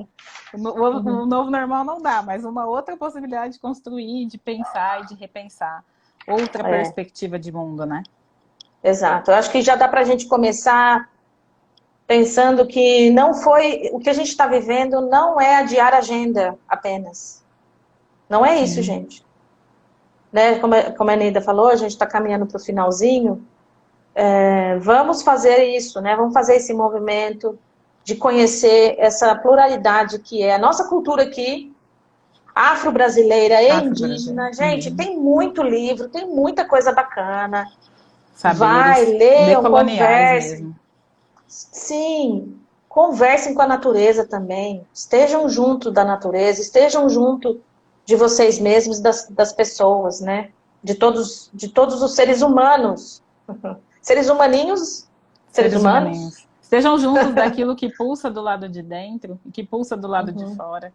O novo normal não dá, mas uma outra possibilidade de construir, de pensar e de repensar. Outra É, perspectiva de mundo, né? exato. Eu acho que já dá para a gente começar pensando que não foi o que a gente está vivendo, não é adiar a agenda apenas. Não é isso, Sim. gente. Né? Como a Neida falou, a gente está caminhando para o finalzinho. Vamos fazer isso, né? Vamos fazer esse movimento de conhecer essa pluralidade que é a nossa cultura aqui, afro-brasileira e Afro-brasileiro, indígena. Gente, indígena. tem muito livro, tem muita coisa bacana. Vai, Saberes leiam, decoloniais conversem. mesmo. Sim, conversem com a natureza também. Estejam junto da natureza, estejam junto de vocês mesmos, das pessoas, né? De todos os seres humanos. Seres humaninhos, seres Seres humanos. humaninhos. Estejam juntos daquilo que pulsa do lado de dentro e que pulsa do lado de Uhum. fora,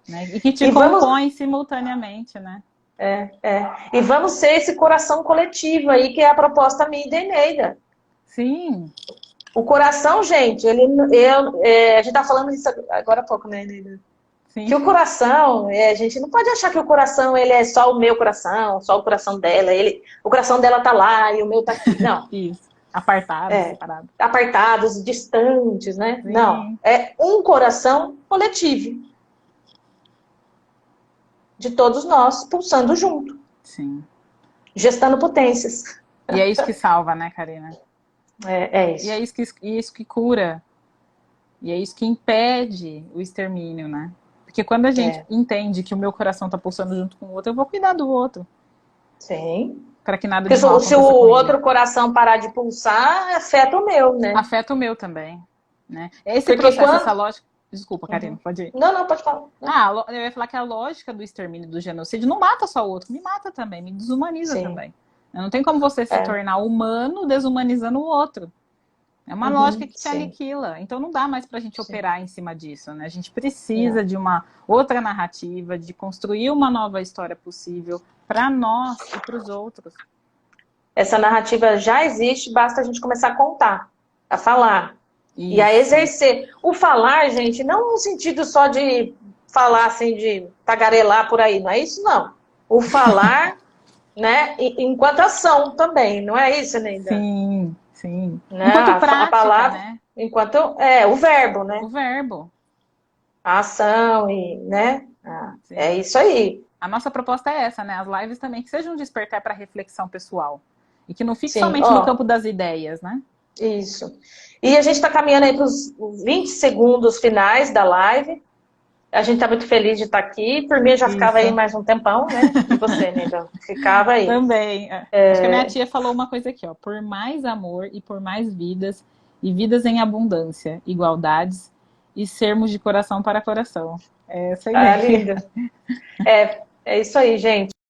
né? E que te E vamos, compõe simultaneamente, né? e vamos ser esse coração coletivo aí, que é a proposta minha e da Eneida. Sim. O coração, gente, a gente tá falando isso agora há pouco, né, Eneida? Sim. Que o coração, a gente não pode achar que o coração ele é só o meu coração, só o coração dela. O coração dela tá lá e o meu tá aqui. Não. Isso. Apartado, separado. Apartados, distantes, né? Não. Sim. É um coração coletivo. De todos nós, pulsando junto. Sim. Gestando potências. E é isso que salva, né, Karina? É isso. E é isso que cura. E é isso que impede o extermínio, né? Porque quando a gente entende que o meu coração tá pulsando junto com o outro, eu vou cuidar do outro. Sim. Para que nada Porque de mal se o aconteça com ele. outro coração parar de pulsar, afeta o meu, né? Afeta o meu também, né? Esse Porque processo, essa quando... lógica... Desculpa, Karina, pode ir. Não, pode falar. Ah, eu ia falar que a lógica do extermínio, do genocídio, não mata só o outro, me mata também, me desumaniza Sim. também. Não tem como você se tornar humano desumanizando o outro. É uma lógica que te aniquila. Então não dá mais para a gente operar em cima disso, né? A gente precisa de uma outra narrativa, de construir uma nova história possível para nós e para os outros. Essa narrativa já existe, basta a gente começar a contar, a falar. Isso. E a exercer. O falar, gente, não no sentido só de falar assim, de tagarelar por aí, não é isso, não. O falar, né, enquanto ação também, não é isso, Neida? Sim, sim. Né? Enquanto prática, a palavra, né? Enquanto, o verbo, né? O verbo. A ação, né? É isso aí. A nossa proposta é essa, né? As lives também, que sejam um despertar para reflexão pessoal. E que não fique Sim. somente no campo das ideias, né? Isso. E a gente está caminhando aí para os 20 segundos finais da live. A gente está muito feliz de estar aqui. Por mim, eu já ficava aí mais um tempão, né? E você, Nega? Ficava aí. Também. Acho que a minha tia falou uma coisa aqui, ó. Por mais amor e por mais vidas, e vidas em abundância, igualdades e sermos de coração para coração. É essa a Ah, ideia. linda. É isso aí, gente.